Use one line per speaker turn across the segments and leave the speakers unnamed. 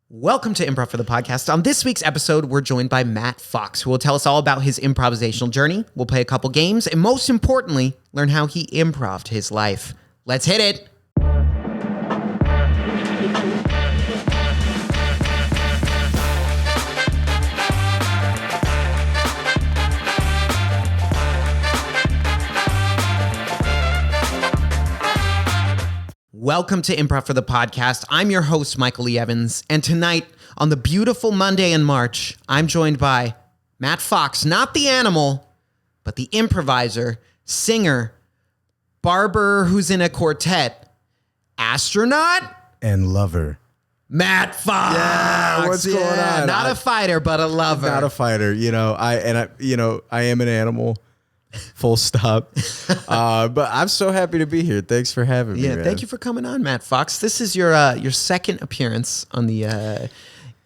Welcome to Improv for the Podcast. On this week's episode, we're joined by Matt Fox, who will tell us all about his improvisational journey. We'll play a couple games, and most importantly, learn how he improv'd his life. Let's hit it. Welcome to Improv for the Podcast. I'm your host, Michael E. Evans, and tonight, on the beautiful Monday in March, I'm joined by Matt Fox, not the animal, but the improviser, singer, barber who's in a quartet, astronaut,
and lover.
Matt Fox.
Yeah, what's going on?
Not a fighter, but a lover.
Not a fighter. I am an animal. Full stop. But I'm so happy to be here. Thanks for having me.
Yeah, thank you for coming on, Matt Fox. This is your second appearance on the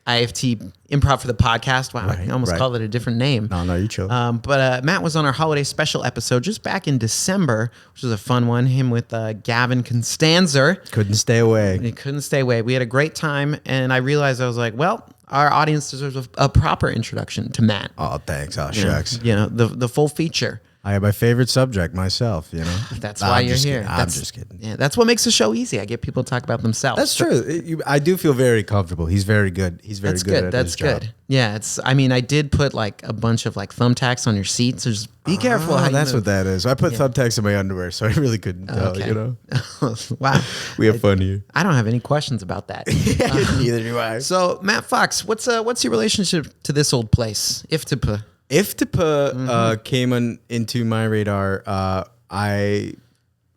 IFT Improv for the Podcast. Wow, I almost called it a different name.
No, you chill.
But Matt was on our holiday special episode just back in December, which was a fun one. Him with Gavin Constanzer.
Couldn't stay away.
He couldn't stay away. We had a great time, and I realized I was like, well, our audience deserves a proper introduction to Matt.
Oh, thanks. Oh, shucks.
The full feature.
I have my favorite subject myself,
That's why you're here.
I'm just kidding.
Yeah, that's what makes the show easy. I get people to talk about themselves.
That's true. I do feel very comfortable. He's very good. He's very good at his job.
Yeah, I did put like a bunch of like thumbtacks on your seats. So just be careful how you
that's
move.
what that is. I put thumbtacks in my underwear, so I really couldn't tell,
Wow.
We have fun here.
I don't have any questions about that.
Neither do I.
So, Matt Fox, what's your relationship to this old place, IFTP?
IFTP came into my radar. I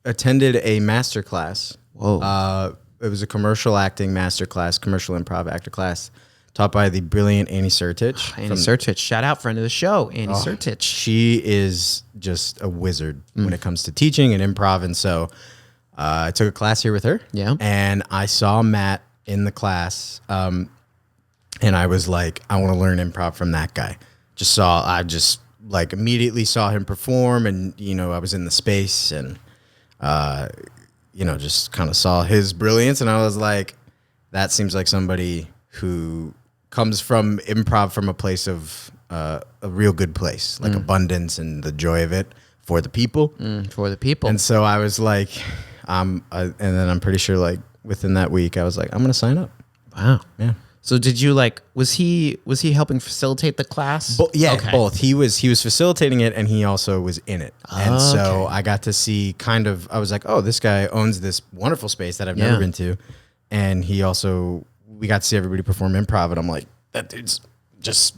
attended a master class.
Whoa.
It was a commercial acting master class, commercial improv actor class, taught by the brilliant Annie Sertich.
Annie Sertich. Shout out, friend of the show, Annie Sertich.
She is just a wizard when it comes to teaching and improv. And so I took a class here with her.
Yeah.
And I saw Matt in the class. And I was like, I want to learn improv from that guy. I just immediately saw him perform, and I was in the space, and just kind of saw his brilliance, and I was like, that seems like somebody who comes from improv from a place of a real good place, like abundance and the joy of it for the people.
For the people.
And so I was like, and then I'm pretty sure within that week I was like, I'm gonna sign up.
Wow.
Yeah.
So did you was he helping facilitate the class?
Both. He was facilitating it, and he also was in it. And so I got to see I was like, oh, this guy owns this wonderful space that I've never been to. And we got to see everybody perform improv, and I'm like, that dude's just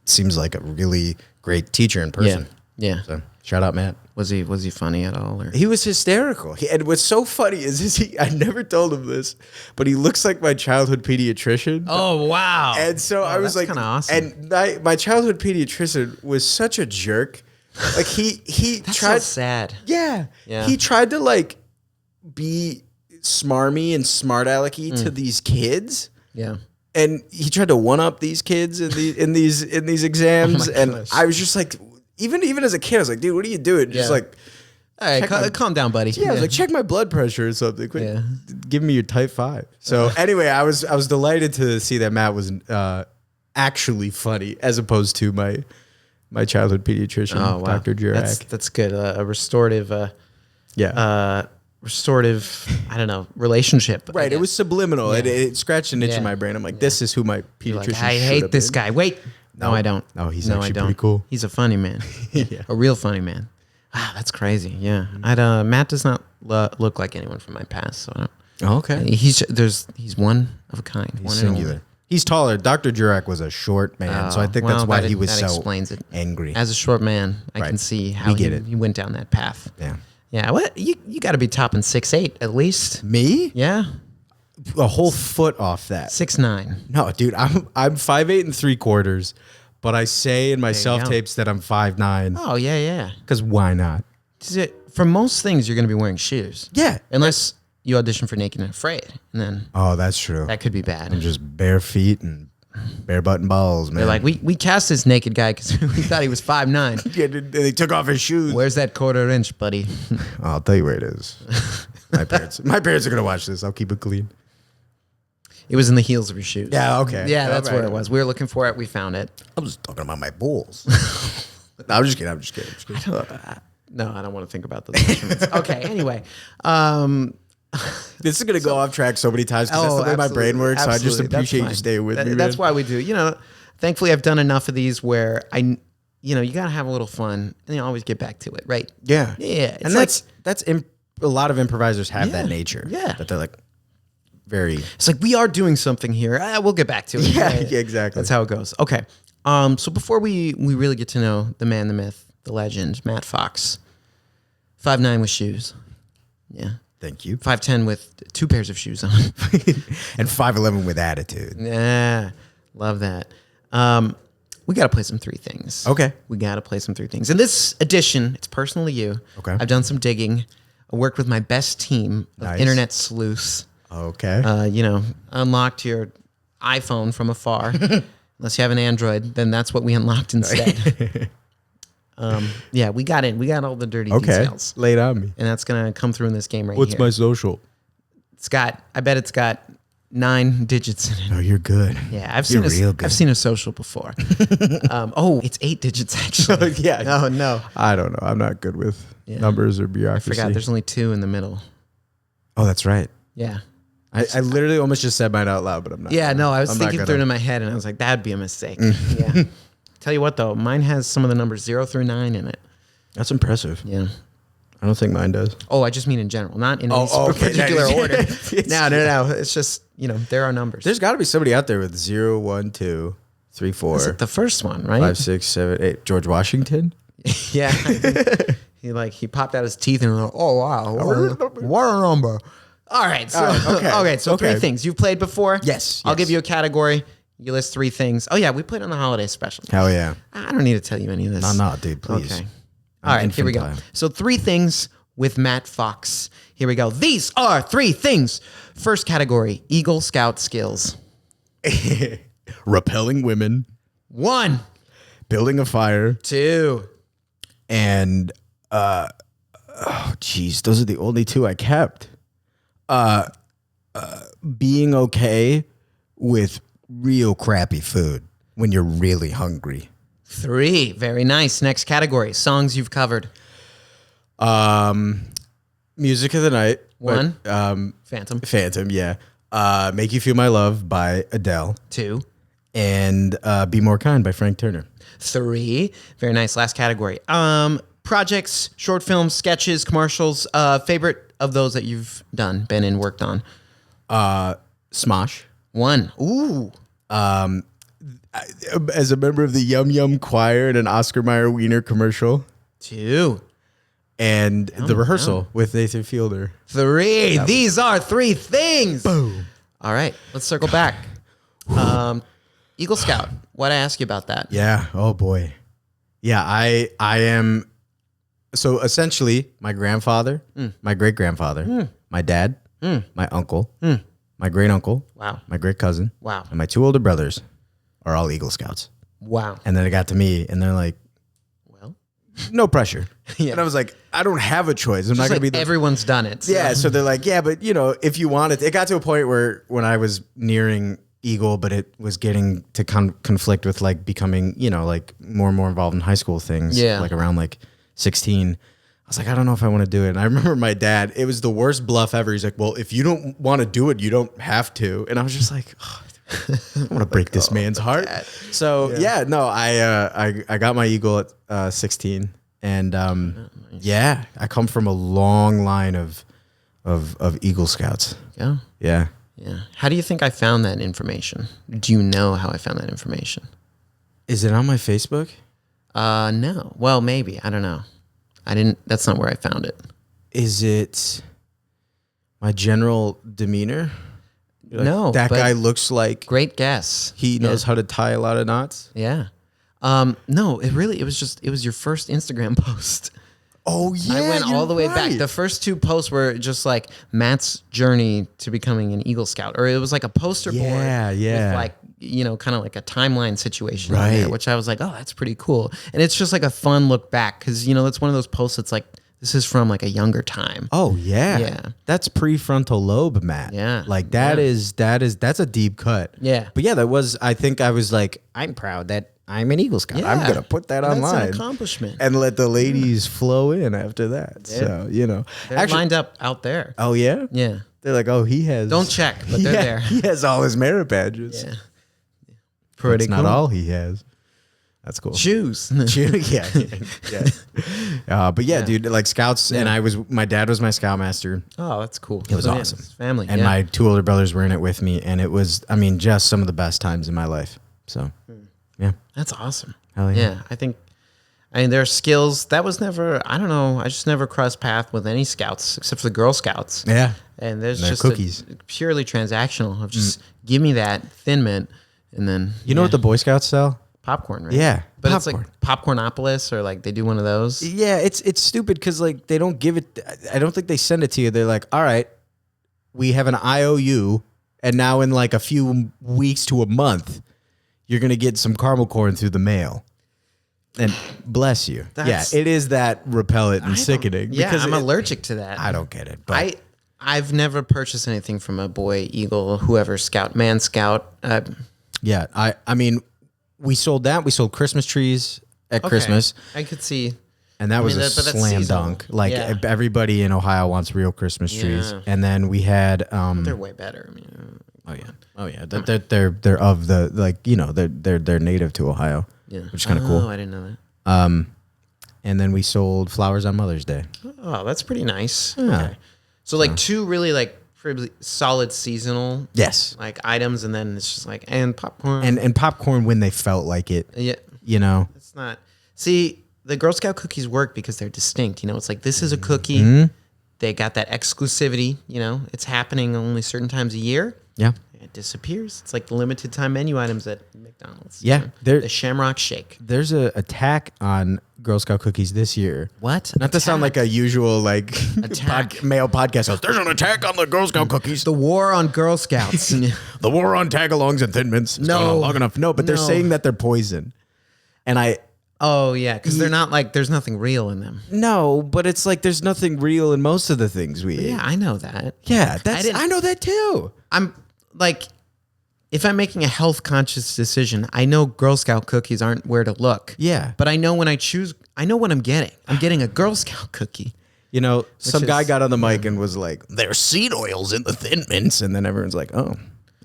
seems like a really great teacher in person.
Yeah.
So shout out, Matt.
Was he funny at all? Or?
He was hysterical. And what's so funny is I never told him this, but he looks like my childhood pediatrician.
Oh, wow.
And so I was like,
kind of awesome.
And my childhood pediatrician was such a jerk. Like he
That's
tried.
so sad.
Yeah. He tried to be smarmy and smart alecky to these kids.
Yeah.
And he tried to one up these kids in these exams. And I was just like, even as a kid, I was like, dude, what are you doing? Just like,
all right, calm down, buddy.
Yeah, I was like, check my blood pressure or something. Give me your type 5. So anyway, I was delighted to see that Matt was actually funny as opposed to my childhood pediatrician, Dr. Jurak.
That's good. A restorative, I don't know, relationship.
Right. It was subliminal. Yeah. It scratched an itch in my brain. I'm like, this is who my pediatrician
I hate this guy. Wait. No, I don't.
No, he's actually pretty cool.
He's a funny man. A real funny man. Wow, that's crazy. Yeah. Matt does not look like anyone from my past. So I don't.
Okay.
He's one of a kind.
He's singular. He's taller. Dr. Jurak was a short man, so I think that's why he was so
explains it.
Angry.
As a short man, I can see how he went down that path.
Yeah.
Yeah. What you got to be topping 6'8" at least.
Me?
Yeah.
A whole foot off that.
6'9".
No, dude, I'm 5'8" and 3/4", but I say in my self-tapes that I'm 5'9".
Oh, yeah.
Because why not?
For most things, you're going to be wearing shoes.
Yeah.
Unless you audition for Naked and Afraid. And then
that's true.
That could be bad.
And just bare feet and bare button balls, man.
They're like, we cast this naked guy because we thought he was 5'9".
Yeah, they took off his shoes.
Where's that 1/4 inch, buddy?
I'll tell you where it is. My parents are going to watch this. I'll keep it clean.
It was in the heels of your shoes.
Yeah, okay.
Yeah, that's
All right.
where it was. We were looking for it. We found it.
I was talking about my balls. No, I'm just kidding.
No, I don't want to think about those instruments. Okay, anyway.
This is going to go off track so many times because that's the way my brain works. So I just appreciate you staying with me,
That's
man.
why we do. Thankfully, I've done enough of these where you got to have a little fun and you always get back to it, right?
Yeah.
Yeah.
And a lot of improvisers have that nature.
Yeah.
That they're like very.
It's like, we are doing something here. We'll get back to it.
Yeah,
right?
yeah, exactly.
That's how it goes. Okay. So before we really get to know the man, the myth, the legend, Matt Fox, 5'9" with shoes. Yeah.
Thank you.
5'10" with 2 pairs of shoes on.
And 5'11" with attitude.
Yeah. Love that. We got to play some 3 things.
Okay.
We got to play some 3 things. In this edition, it's personally you.
Okay.
I've done some digging. I worked with my best team of
Nice.
internet sleuths.
Okay.
Unlocked your iPhone from afar. Unless you have an Android, then that's what we unlocked instead. We got in. We got all the dirty details.
Lay it on me.
And that's going to come through in this game right
What's
here.
my social?
I bet it's got 9 digits in it.
Oh, you're good.
Yeah, I've
You're
seen
real good.
I've seen a social before. It's 8 digits actually.
Yeah.
Oh no.
I don't know. I'm not good with numbers or
I
bureaucracy.
forgot there's only 2 in the middle.
Oh, that's right.
Yeah.
I literally almost just said mine out loud, but I'm not.
Yeah, no, I was
I'm not
thinking through it
gonna.
in my head and I was like, that'd be a mistake. Yeah. Tell you what though, mine has some of the numbers 0 through 9 in it.
That's impressive.
Yeah.
I don't think mine does.
Oh, I just mean in general, not in any
okay.
particular order.
It's-
No. It's just, there are numbers.
There's got to be somebody out there with 0, 1, 2, 3, 4,
Is it the first one, right?
5, 6, 7, 8. George Washington.
Yeah. He popped out his teeth and was like, oh wow, what a number. All right. So
okay.
So 3 things. You've played before?
Yes,
I'll
yes.
give you a category. You list 3 things. Oh yeah, we played on the holiday special.
Hell yeah.
I don't need to tell you any of this.
No, dude, please.
Okay. All right, here we go.
infantile.
So 3 things with Matt Fox. Here we go. These are 3 things. First category, Eagle Scout skills.
Repelling women,
1,
building a fire,
2,
and those are the only 2 I kept. Being okay with real crappy food when you're really hungry.
3. Very nice. Next category, songs you've covered.
Music of the night.
1,
Phantom,
Phantom.
yeah. Make You Feel My Love by Adele.
2,
And Be More Kind by Frank Turner.
3. Very nice. Last category. Projects, short films, sketches, commercials. Favorite of those that you've done, been in, worked on.
Smosh.
1. Ooh.
As a member of the Yum Yum Choir in an Oscar Mayer Wiener commercial.
2.
And The Rehearsal with Nathan Fielder.
3. These are 3 things.
Boom.
All right. Let's circle back. Eagle Scout. Why'd I ask you about that?
Yeah. Oh boy. Yeah. I am. So essentially, my grandfather, my great grandfather, my dad, my uncle, my great uncle,
Wow.
my great cousin,
Wow.
and my 2 older brothers are all Eagle Scouts.
Wow.
And then it got to me, and they're like,
Well,
"No pressure."
Yeah.
And I was like, "I don't have a choice. I'm not
just
gonna
like
be the
everyone's done it. So.
Yeah, so they're like, yeah, but if you want it got to a point where when I was nearing Eagle, but it was getting to conflict with like becoming, like more and more involved in high school things.
Yeah.
Like around like 16. I was like, I don't know if I want to do it. And I remember my dad, it was the worst bluff ever. He's like, well, if you don't want to do it, you don't have to. And I was just like, I don't want to break this man's heart. So I got my Eagle at 16. And I come from a long line of Eagle Scouts.
Yeah.
Yeah.
Yeah. How do you think I found that information? Do you know how I found that information?
Is it on my Facebook?
No. Well, maybe. I don't know. I didn't. That's not where I found it.
Is it my general demeanor?
No.
That
but
guy looks like
Great guess.
he knows how to tie a lot of knots.
Yeah. No, it was your first Instagram post.
Oh yeah,
I went all the way back.
right.
The first 2 posts were just like Matt's journey to becoming an Eagle Scout, or it was like a poster board.
Yeah.
With like, kind of like a timeline situation on there,
Right.
which I was like, oh, that's pretty cool. And it's just like a fun look back because, that's one of those posts that's like, This is from like a younger time.
Oh yeah.
Yeah.
That's prefrontal lobe, Matt.
Yeah.
Like that's a deep cut.
Yeah.
But yeah, I think I was like, I'm proud that I'm an Eagle Scout. I'm
Yeah.
going to put that online.
That's an accomplishment.
And let the ladies flow in after that.
Yeah.
So, you know.
They're lined up out there.
Oh yeah?
Yeah.
They're like, oh, he has.
Don't check, but they're there.
He has all his merit badges.
Yeah.
Pretty cool. Not all he has. That's cool.
Shoes.
Yeah. But yeah, dude, like scouts, and my dad was my scoutmaster.
Oh, that's cool.
It was awesome.
Family.
And my 2 older brothers were in it with me, and it was, I mean, just some of the best times in my life. So, yeah.
That's awesome.
Hell yeah.
Yeah, I mean, there are skills. That was never, I don't know, I just never crossed path with any scouts except for the Girl Scouts.
Yeah.
And there's
They're
just
cookies.
Purely transactional of just give me that Thin Mint and then.
You know what the Boy Scouts sell?
Popcorn, right?
Yeah.
But
popcorn.
it's like Popcornopolis or like they do one of those.
Yeah, it's stupid because like they don't give it, I don't think they send it to you. They're like, all right, we have an IOU, and now in like a few weeks to a month, you're going to get some caramel corn through the mail. And bless you. Yeah, it is that repellent and sickening.
Yeah, I'm allergic to that.
I don't get it. But
I've never purchased anything from a Boy Eagle, whoever Scout, Man Scout.
Yeah, I mean, we sold that. We sold Christmas trees at Christmas.
I could see.
And that was a slam dunk. Like everybody in Ohio wants real Christmas trees. And then we had
they're way better. I mean,
oh yeah. They're of the, like, you know, they're native to Ohio. Yeah. Which is kind of cool.
Oh, I didn't know that.
And then we sold flowers on Mother's Day.
Oh, that's pretty nice.
Yeah.
Okay. So like 2 really like pretty solid seasonal like items, and then it's just like and popcorn
and popcorn when they felt like it.
Yeah.
You know.
It's not. See, the Girl Scout cookies work because they're distinct. You know, it's like this is a cookie. They got that exclusivity. You know, it's happening only certain times a year.
Yeah.
It disappears. It's like the limited time menu items at McDonald's.
Yeah.
The Shamrock Shake.
There's a attack on Girl Scout cookies this year.
What?
Not to sound like a usual like male podcast host.
There's an attack on the Girl Scout cookies.
The war on Girl Scouts.
The war on tagalongs and Thin Mints. It's gone on long enough.
No, but they're saying that they're poison. And
oh, yeah, because they're not like, there's nothing real in them.
No, but it's like there's nothing real in most of the things we eat.
Yeah, I know that.
Yeah, I know that too.
I'm like, if I'm making a health conscious decision, I know Girl Scout cookies aren't where to look.
Yeah.
But I know when I choose, I know what I'm getting. I'm getting a Girl Scout cookie.
You know, some guy got on the mic and was like,
there's seed oils in the Thin Mints.
and then everyone's like, oh,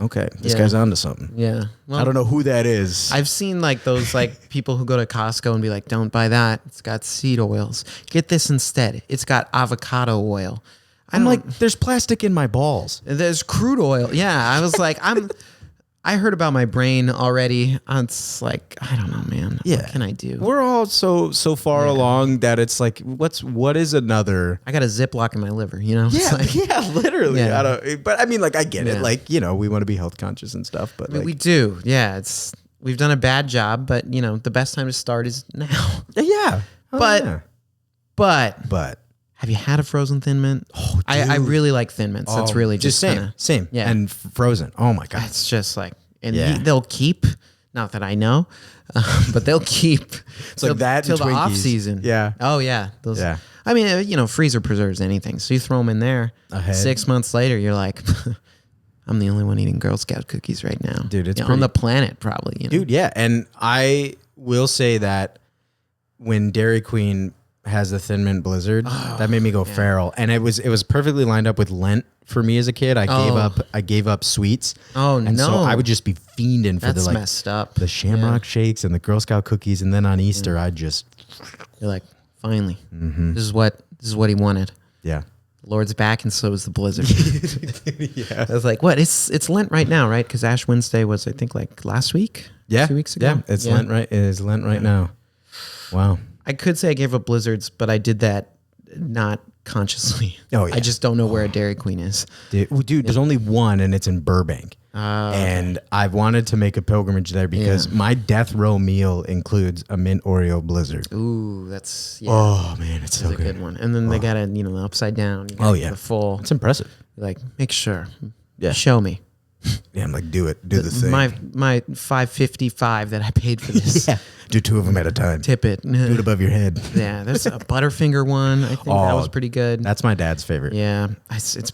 okay, this guy's onto something.
Yeah. Well,
I don't know who that is.
I've seen like those like people who go to Costco and be like, don't buy that. It's got seed oils. Get this instead. It's got avocado oil.
I'm like, there's plastic in my balls.
There's crude oil. Yeah. I was like, I heard about my brain already. It's like, I don't know, man.
Yeah.
What can I do?
We're all so far along that it's like, what is another?
I got a Ziploc in my liver, you know?
Yeah,
like,
literally.
Yeah.
I don't, but I mean, like, I get it. Like, you know, we want to be health conscious and stuff, but like,
we do. Yeah. We've done a bad job, but you know, the best time to start is now.
Yeah.
But have you had a frozen Thin Mint?
Oh,
I really like Thin Mints. That's really just
same.
Yeah.
And frozen. Oh my God.
It's just like, and they'll keep, not that I know, but they'll keep
it's like that
till the
Twinkies.
off season.
Yeah.
Oh yeah. Those,
yeah.
I mean, you know, freezer preserves anything. So you throw them in there.
Ahead.
6 months later, you're like, I'm the only one eating Girl Scout cookies right now.
Dude, it's
on the planet probably. You know?
Dude, yeah. And I will say that when Dairy Queen has the Thin Mint Blizzard, that made me go feral. And it was perfectly lined up with Lent for me as a kid. I gave up sweets.
Oh,
and so I would just be fiending for the
messed up.
The Shamrock Shakes and the Girl Scout cookies, and then on Easter I'd just
you're like, finally, this is what he wanted.
Yeah.
The Lord's back, and so is the blizzard.
Yeah.
I was like, what? It's Lent right now, right? Because Ash Wednesday was, I think, like last week.
Yeah.
2 weeks ago.
Yeah. It's Lent right. It is Lent right now. Wow.
I could say I gave up blizzards, but I did that not consciously.
Oh, yeah.
I just don't know where a Dairy Queen is.
Dude, there's only one, and it's in Burbank. And I've wanted to make a pilgrimage there because my death row meal includes a mint Oreo blizzard.
Ooh, that's
oh man, it's so
a good one. And then they got it, the upside down. The full.
It's impressive.
Like, make sure.
Yeah.
Show me.
Yeah, I'm like, do the thing.
My $5.55 that I paid for this.
Do 2 of them at a time.
Tip it.
Do it above your head.
Yeah, there's a Butterfinger one. I think that was pretty good.
That's my dad's favorite.
Yeah, it's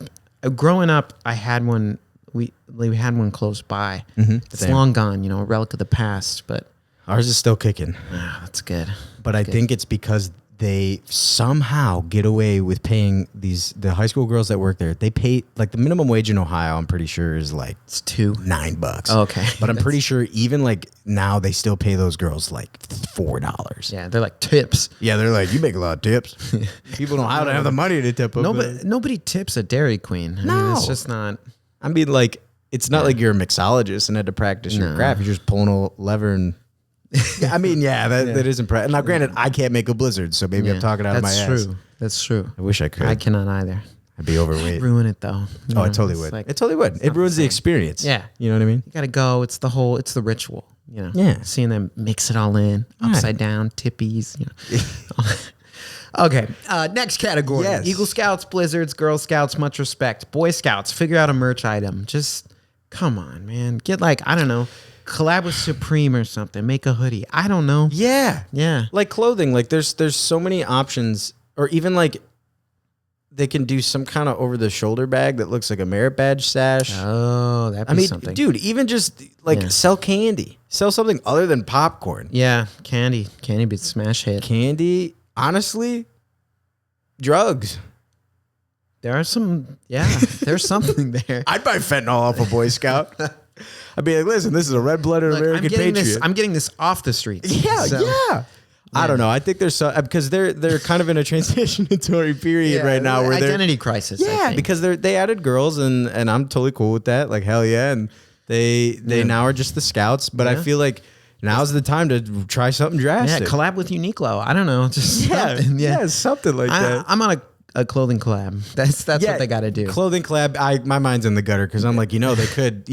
growing up. I had one. We had one close by. It's
Same.
long gone. A relic of the past. But
Ours is still kicking.
that's good.
But I think it's because they somehow get away with paying the high school girls that work there. They pay like the minimum wage in Ohio. I'm pretty sure is like
It's $9.
$9.
Okay,
But I'm pretty sure even like now they still pay those girls like $4.
Yeah, they're like tips.
Yeah, they're like, you make a lot of tips. People don't have the money to tip them.
Nobody tips a Dairy Queen. I mean, it's just not.
I mean, like, it's not like you're a mixologist and had to practice your craft. You're just pulling a lever and. I mean, that is impressive. Now, granted, I can't make a blizzard, so maybe I'm talking out of my ass.
That's true.
I wish I could.
I cannot either.
I'd be overweight.
Ruin it though.
Oh, I totally would. It totally would. It ruins the experience.
Yeah.
You know what I mean?
You gotta go. It's the ritual.
Yeah.
Seeing them mix it all in, upside down, tippies. Okay. Next category.
Yes.
Eagle Scouts, Blizzards, Girl Scouts, much respect. Boy Scouts, figure out a merch item. Just come on, man. Get I don't know, collab with Supreme or something. Make a hoodie. I don't know.
Yeah.
Yeah.
Like clothing. Like there's so many options, or even like they can do some kind of over the shoulder bag that looks like a merit badge sash.
Oh, that'd be something.
Dude, even just sell candy. Sell something other than popcorn.
Yeah, candy. Candy be smash hit.
Candy, honestly, drugs.
There are some, there's something there.
I'd buy fentanyl off a Boy Scout. I'd be like, listen, this is a red-blooded
Look,
American patriot.
I'm getting this off the streets.
Yeah. I don't know. I think there's some, because they're kind of in a transitionary period right now where they're
identity crisis.
Yeah, because they added girls and I'm totally cool with that. Like hell yeah, and they now are just the Scouts. But I feel like now's the time to try something drastic.
Yeah, collab with Uniqlo. I don't know, just
something like that.
I'm on a clothing collab. That's what they got to do.
Clothing collab. My mind's in the gutter because I'm like, they could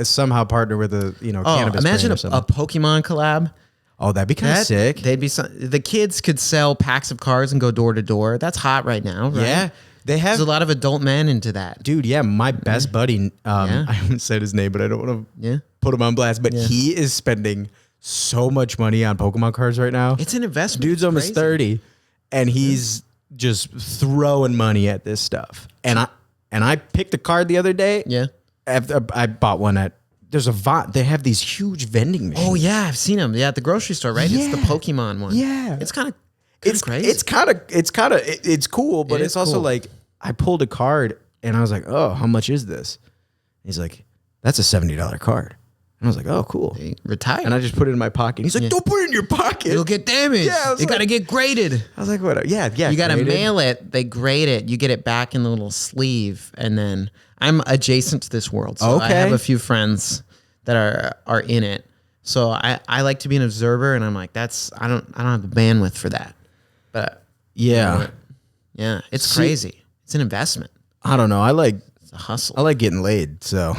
somehow partner with a cannabis.
Imagine
brand or
a Pokemon collab.
Oh, that'd be kind of sick.
They'd be the kids could sell packs of cards and go door to door. That's hot right now, right?
Yeah. There's
a lot of adult men into that.
Dude, yeah, my best buddy, I haven't said his name, but I don't want to put him on blast, but he is spending so much money on Pokemon cards right now.
It's an investment.
Dude's almost 30 and he's just throwing money at this stuff. And I picked a card the other day.
Yeah.
After I bought one at they have these huge vending machines.
Oh yeah, I've seen them. Yeah, at the grocery store, right?
Yeah.
It's the Pokemon one.
Yeah.
It's kind of crazy.
It's cool, but it's also
cool.
like I pulled a card and I was like, "Oh, how much is this?" He's like, "That's a $70 card." And I was like, "Oh, cool."
They retire.
And I just put it in my pocket. He's like, "Don't put it in your pocket.
It'll get damaged.
Yeah,
You got to get graded.
I was like, "What? Yeah."
You got to
graded.
mail it. They grade it. You get it back in the little sleeve, and then I'm adjacent to this world, so I have a few friends that are in it. So I like to be an observer, and I'm like, I don't have the bandwidth for that. But
Yeah.
it's crazy. It's an investment.
I don't know.
It's a hustle.
I like getting laid, so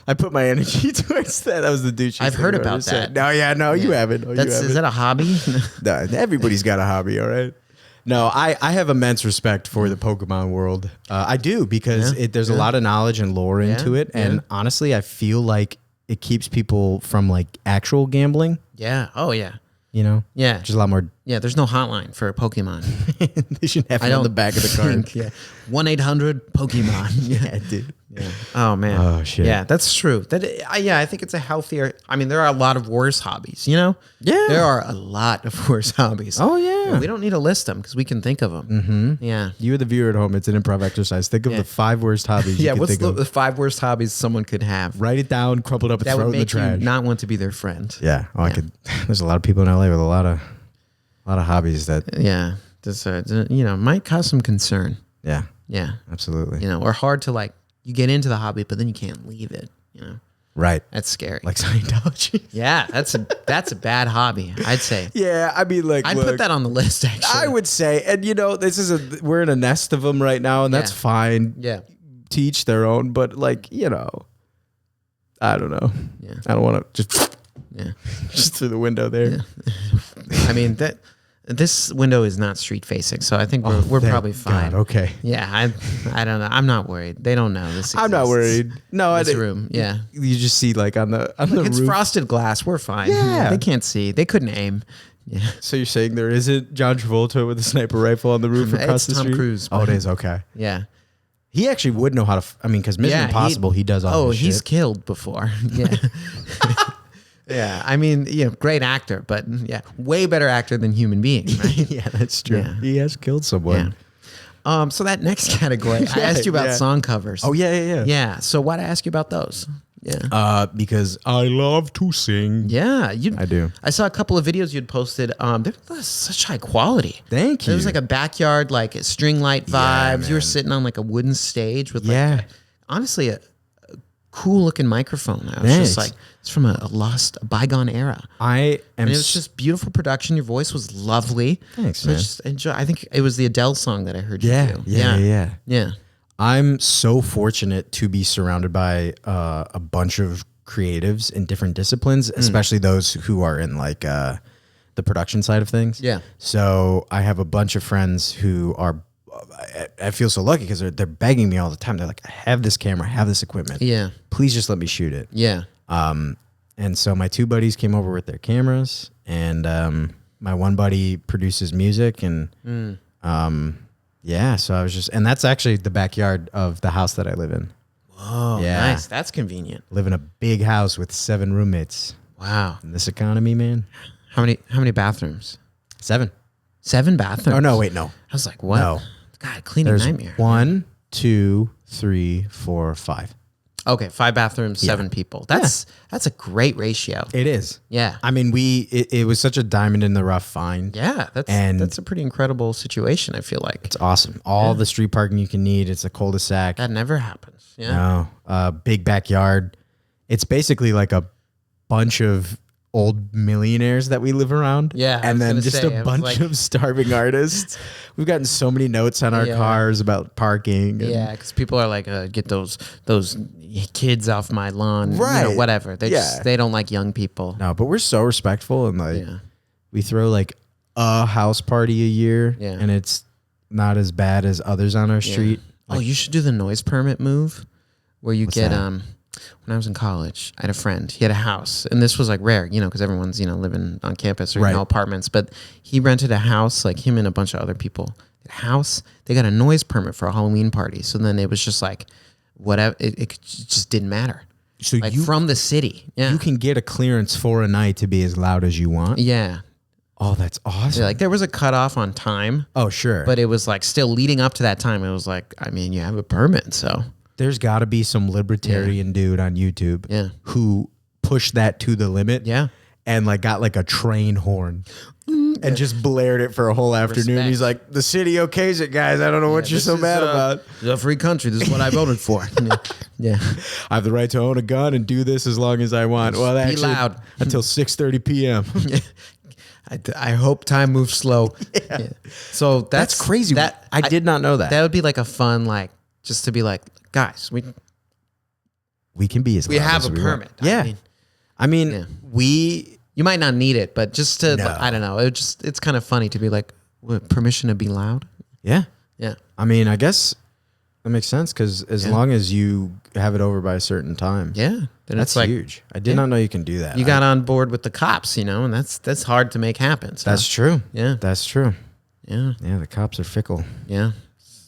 I put my energy towards that. That was the douche.
I've heard about that.
No, you haven't. No,
Is that a hobby?
No, everybody's got a hobby, all right? No, I have immense respect for the Pokemon world. I do, because there's a lot of knowledge and lore into it. And honestly, I feel like it keeps people from like actual gambling.
Yeah. Oh yeah.
Yeah. Just a lot more.
Yeah. There's no hotline for Pokemon.
They should have it on the back of the card.
Yeah. 1-800-Pokemon.
Yeah, dude.
Yeah. Oh man.
Oh shit.
Yeah, that's true. I think it's a healthier. I mean, there are a lot of worse hobbies.
Yeah.
There are a lot of worse hobbies.
Oh yeah.
We don't need to list them because we can think of them.
Mm-hmm.
Yeah.
You, the viewer at home, it's an improv exercise. Think of the 5 worst hobbies.
Yeah.
you
What's
can think
the
of.
5 worst hobbies someone could have?
Write it down, crumple it up, and
That
throw
would
it in the
make you
trash.
not want to be their friend.
Yeah. Oh, I could. There's a lot of people in LA with a lot of hobbies that.
Yeah. This might cause some concern.
Yeah.
Yeah.
Absolutely.
Or hard to you get into the hobby, but then you can't leave it.
Right.
That's scary.
Like Scientology.
Yeah, that's a bad hobby, I'd say.
Yeah, I mean,
I'd put that on the list, actually.
I would say, and we're in a nest of them right now, and that's fine.
Yeah.
To each their own, but I don't know.
Yeah.
I don't want to just
Yeah.
just through the window there.
I mean, This window is not street facing, so I think we're
Thank
probably fine.
God, okay.
Yeah, I don't know. I'm not worried. They don't know this.
I'm not
exists.
worried. No,
This room, yeah.
You just see like on the
It's
roof.
frosted glass. We're fine.
Yeah.
They can't see. They couldn't aim. Yeah.
So you're saying there isn't John Travolta with a sniper rifle on the roof across the
Tom
street?
Cruise,
Oh, it
but-
is okay.
Yeah.
He actually would know how to. Because Mission Impossible, he does all.
Oh,
this
he's
shit.
killed before. Yeah. Yeah. I mean, great actor, but yeah, way better actor than human being, right?
Yeah, that's true.
Yeah.
He has killed someone.
Yeah. So that next category, I asked you about
yeah.
song covers.
Oh yeah.
Yeah. So why'd I ask you about those? Yeah.
Because I love to sing.
Yeah,
I do.
I saw a couple of videos you'd posted. They're such high quality.
Thank you.
There was like a backyard, like string light vibes. You were
man.
sitting on like a wooden stage with
Yeah.
like, honestly, a cool looking microphone. I was
Thanks.
just like, it's from a bygone era.
I am.
And it was just beautiful production. Your voice was lovely.
Thanks,
So I
man.
just enjoy. I think it was the Adele song that I heard you
Yeah,
do.
yeah.
Yeah.
I'm so fortunate to be surrounded by a bunch of creatives in different disciplines, especially those who are in like the production side of things.
Yeah.
So I have a bunch of friends who are. I feel so lucky because they're begging me all the time. They're like, I have this camera, I have this equipment.
Yeah.
Please just let me shoot it.
Yeah.
And so my two buddies came over with their cameras, and my one buddy produces music, and yeah. So I was just, and that's actually the backyard of the house that I live in.
Oh,
Yeah.
nice. That's convenient.
Live in a big house with 7 roommates.
Wow.
In this economy, man.
How many bathrooms?
7.
7 bathrooms.
Oh no, wait, no.
I was like, what?
No.
God, cleaning
There's
nightmare.
1, 2, 3, 4, 5.
Okay, 5 bathrooms, 7 people. That's a great ratio.
It is.
Yeah.
I mean, it was such a diamond in the rough find.
Yeah,
And-
that's a pretty incredible situation, I feel like.
It's awesome. All the street parking you can need. It's a cul-de-sac.
That never happens. Yeah.
No, big backyard. It's basically like a bunch of old millionaires that we live around.
Yeah, I
and
was
then
gonna
just
say, I
a
was
bunch
like-
of starving artists. We've gotten so many notes on our
Yeah.
cars about parking. and-
Yeah, because people are like, get those kids off my lawn,
Right.
whatever. They
Yeah.
they don't like young people.
No, but we're so respectful, and like
Yeah.
we throw like a house party a year,
Yeah.
and it's not as bad as others on our street.
Oh, you should do the noise permit move, where you get
that?
When I was in college, I had a friend. He had a house, and this was like rare, because everyone's living on campus or
Right.
apartments. But he rented a house, like him and a bunch of other people. A house. They got a noise permit for a Halloween party. So then it was just like, whatever. It just didn't matter.
So
Like from the city. Yeah.
you can get a clearance for a night to be as loud as you want.
Yeah.
Oh, that's awesome.
Like there was a cutoff on time,
oh, sure.
but it was like still leading up to that time. It was like, I mean, you have a permit, so
there's got to be some libertarian dude on YouTube
Yeah.
who pushed that to the limit.
yeah.
And like got like a train horn and just blared it for a whole afternoon.
Respect.
He's like, the city okays it, guys. I don't know what you're so mad about.
It's a free country. This is what I voted for. Yeah.
I have the right to own a gun and do this as long as I want. Well,
Be
actually,
loud.
until 6:30 p.m.
I hope time moves slow. Yeah. So
That's crazy. I did not know that.
That would be like a fun, like, just to be like, guys,
We can be as
we
loud
have
as
a
we
permit.
want. Yeah. I mean,
Yeah.
we
You might not need it, but just to,
No.
I don't know. It's kind of funny to be like, what, permission to be loud?
yeah.
Yeah.
I mean, I guess that makes sense because as long as you have it over by a certain time,
Yeah. Then
that's
it's like,
huge. I did not know you can do that.
you got on board with the cops, and that's hard to make happen. So.
That's true.
Yeah.
That's true.
Yeah.
Yeah, the cops are fickle.
Yeah.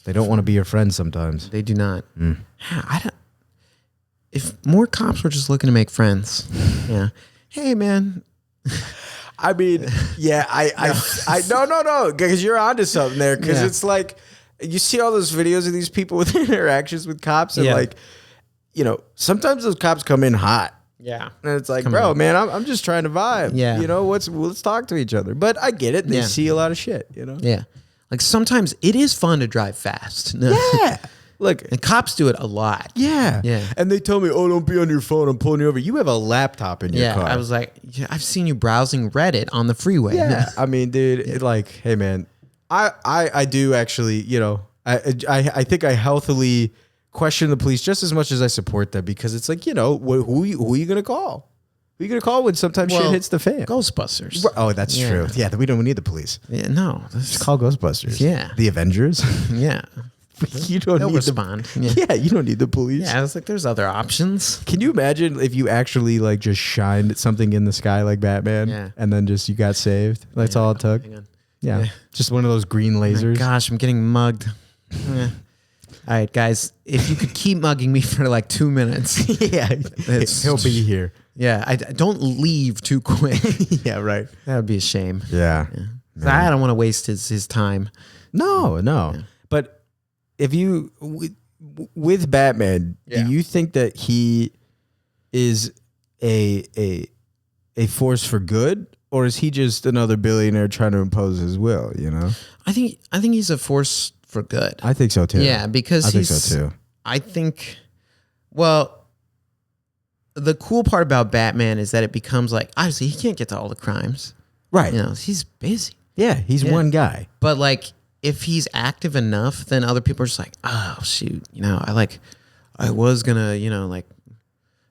They don't want to be your friend sometimes.
They do not.
Mm.
I don't. If more cops were just looking to make friends, yeah. Hey, man.
I mean, yeah, I no, because you're onto something there. Because
Yeah.
it's like you see all those videos of these people with interactions with cops, and
Yeah.
like, sometimes those cops come in hot,
Yeah.
and it's like, bro, man, I'm just trying to vibe.
Yeah.
Let's talk to each other. But I get it. They
Yeah.
see a lot of shit.
Yeah. Like sometimes it is fun to drive fast.
Yeah. Look.
And cops do it a lot.
Yeah.
Yeah.
And they tell me, oh, don't be on your phone. I'm pulling you over. You have a laptop in your
Yeah.
car.
I was like, I've seen you browsing Reddit on the freeway.
Yeah, I mean, dude, hey, man, I do actually, I think I healthily question the police just as much as I support them because it's like, who are you gonna call? Who you gonna call when sometimes shit hits the fan?
Ghostbusters.
Oh, that's true. Yeah, we don't need the police.
Yeah, no.
Just call Ghostbusters.
Yeah.
The Avengers.
Yeah.
You don't
They'll
need
respond.
Yeah, you don't need the police.
Yeah, I was like, there's other options.
Can you imagine if you actually like just shined something in the sky like Batman, and then just you got saved? That's all it took.
Hang on.
Yeah, just one of those green lasers.
Gosh, I'm getting mugged. Yeah. All right, guys, if you could keep mugging me for like 2 minutes.
Yeah, he'll be here.
Yeah, I don't leave too quick.
Yeah, right.
That would be a shame.
Yeah.
I don't want to waste his time.
No. Yeah. But if you with Batman, do you think that he is a force for good, or is he just another billionaire trying to impose his will? You know,
I think he's a force for good.
I think so too.
Yeah, because
I think so too.
I think, well, the cool part about Batman is that it becomes like, obviously he can't get to all the crimes,
Right?
You know, he's busy.
Yeah, he's one guy.
But like, if he's active enough, then other people are just like, oh shoot, you know, I was gonna, you know, like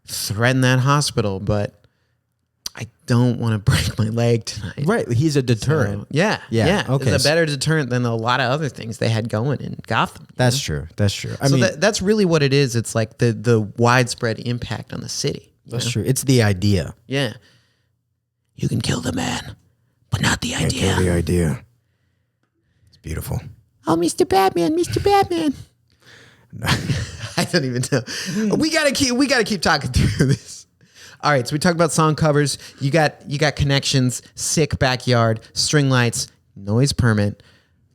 threaten that hospital, but I don't want to break my leg tonight.
Right, he's a deterrent.
So, yeah.
Okay,
It's a better deterrent than a lot of other things they had going in Gotham.
That's true. That's true. I
So
mean,
that's really what it is. It's like the widespread impact on the city.
that's true. It's the idea.
Yeah. You can kill the man, but not the idea.
The idea. It's beautiful.
Oh, Mr. Batman, Mr. Batman. I don't even know. We gotta keep talking through this. All right, so we talked about song covers. You got connections, sick backyard, string lights, noise permit.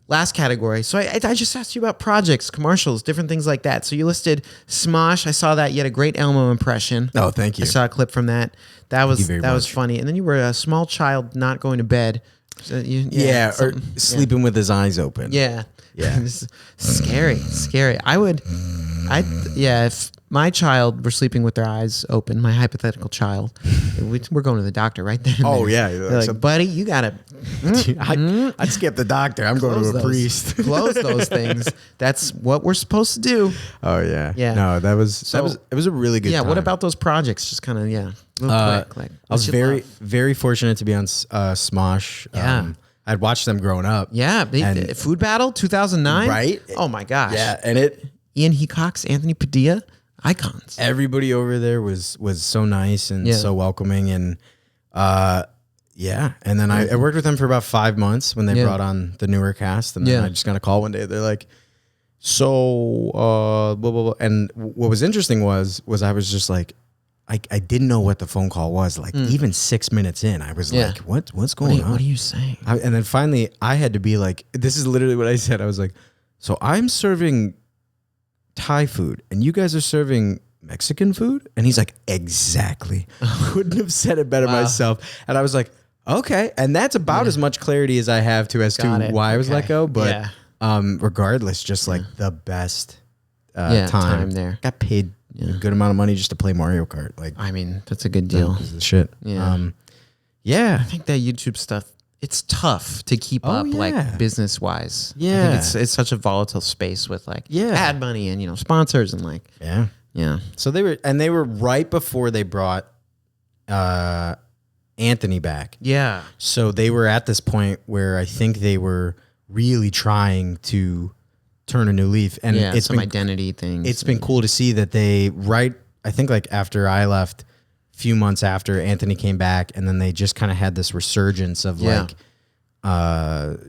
Last category. So I just asked you about projects, commercials, different things like that. So you listed Smosh. I saw that. You had a great Elmo impression.
Oh, thank you.
I saw a clip from that. That was
very
was
much.
funny. And then you were a small child not going to bed. So
or
something.
sleeping with his eyes open.
Yeah.
Yeah.
This is scary. If my child were sleeping with their eyes open, my hypothetical child, we're going to the doctor right then and
Oh,
there.
yeah.
They're like, buddy, you got to
I'd skip the doctor. I'm going to a priest.
close those things. That's what we're supposed to do.
Oh yeah.
Yeah.
No, it was a really good time.
What about those projects? Just kind of, real quick. Like,
I was very fortunate to be on Smosh.
Yeah.
I'd watched them growing up.
Yeah. Food Battle 2009.
Right?
Oh my gosh.
Yeah, and
Ian Hecox, Anthony Padilla, icons.
everybody over there was so nice and so welcoming, and and then I worked with them for about 5 months when they brought on the newer cast, and then I just got a call one day. They're like, so blah, blah, blah. And what was interesting was I was just like, I didn't know what the phone call was. Like even 6 minutes in, I was like, what's going on?
What are you saying?
And then finally I had to be like, this is literally what I said. I was like, so I'm serving Thai food and you guys are serving Mexican food? And he's like, exactly. Couldn't have said it better myself. And I was like, okay. And that's about as much clarity as I have to why I was let go. But regardless, just like the best time
there.
Got paid a good amount of money just to play Mario Kart. Like,
I mean, that's a good deal.
This is shit.
Yeah. I think that YouTube stuff, it's tough to keep up, like business wise.
Yeah.
I think it's such a volatile space with like ad money and sponsors and like yeah.
So they were right before they brought Anthony back.
Yeah.
So they were at this point where I think they were really trying to turn a new leaf, and it's
some
been
identity things.
It's been cool to see that I think like after I left, few months after, Anthony came back, and then they just kind of had this resurgence of like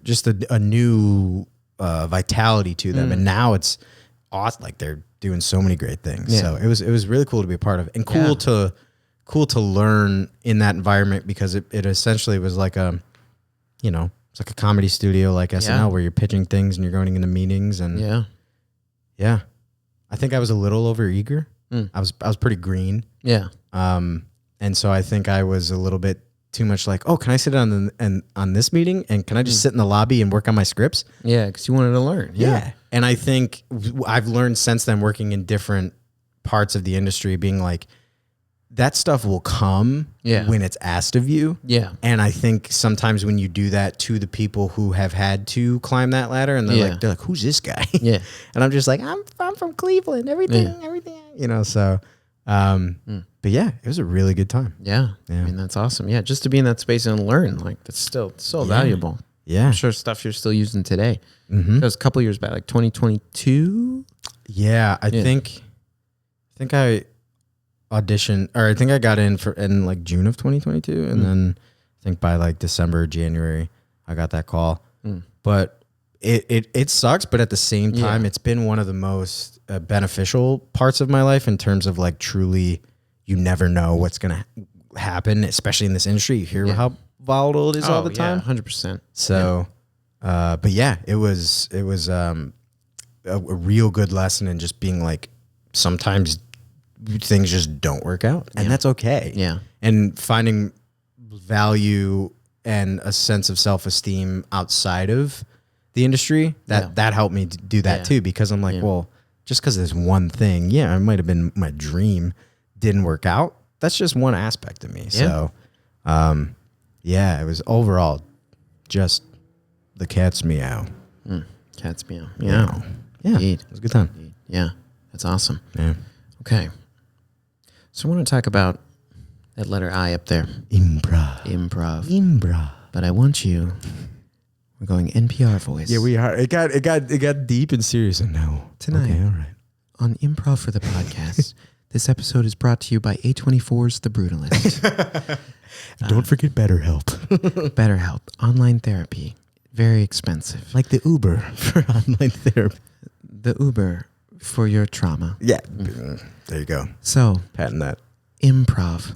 just a new vitality to them, and now it's awesome. Like they're doing so many great things. So it was really cool to be a part of, and cool to learn in that environment, because it essentially was like it's like a comedy studio like SNL where you're pitching things and you're going into meetings, and I think I was a little over eager. I was pretty green.
Yeah.
And so I think I was a little bit too much like, oh, can I sit on this meeting, and can I just sit in the lobby and work on my scripts?
Yeah, because you wanted to learn.
Yeah. And I think I've learned since then, working in different parts of the industry, being like, that stuff will come when it's asked of you. Yeah. And I think sometimes when you do that to the people who have had to climb that ladder, and they're like, who's this guy? Yeah. And I'm just like, I'm from Cleveland. Everything, so. but yeah, it was a really good time.
Yeah.
Yeah.
I mean, that's awesome. Yeah. Just to be in that space and learn, like that's still so valuable.
Yeah.
I'm sure stuff you're still using today.
Mm-hmm.
That was a couple years back, like 2022.
Yeah. I think I auditioned, or I think I got in like June of 2022. And then I think by like December, January, I got that call. But it sucks. But at the same time, it's been one of the most beneficial parts of my life in terms of like truly, you never know what's going to happen, especially in this industry. You hear how volatile it is all the time.
100%.
So, but yeah, it was a real good lesson in just being like, sometimes things just don't work out, and that's okay.
Yeah.
And finding value and a sense of self-esteem outside of the industry, that helped me do that too, because I'm like, well, just because there's one thing, it might have been my dream, didn't work out. That's just one aspect of me. So, it was overall just the cat's meow.
Cat's meow. Yeah.
It was a good time.
Indeed. Yeah. That's awesome.
Yeah.
Okay. So I want to talk about that letter I up there. Improv. But I want you. We're going NPR voice.
Yeah, we are. It got deep and serious, and now
tonight.
Okay, all right.
On Improv for the podcast. This episode is brought to you by A24's The Brutalist.
Don't forget BetterHelp.
BetterHelp, online therapy, very expensive.
Like the Uber for online therapy.
The Uber for your trauma.
Yeah, there you go.
So,
Patent that.
Improv.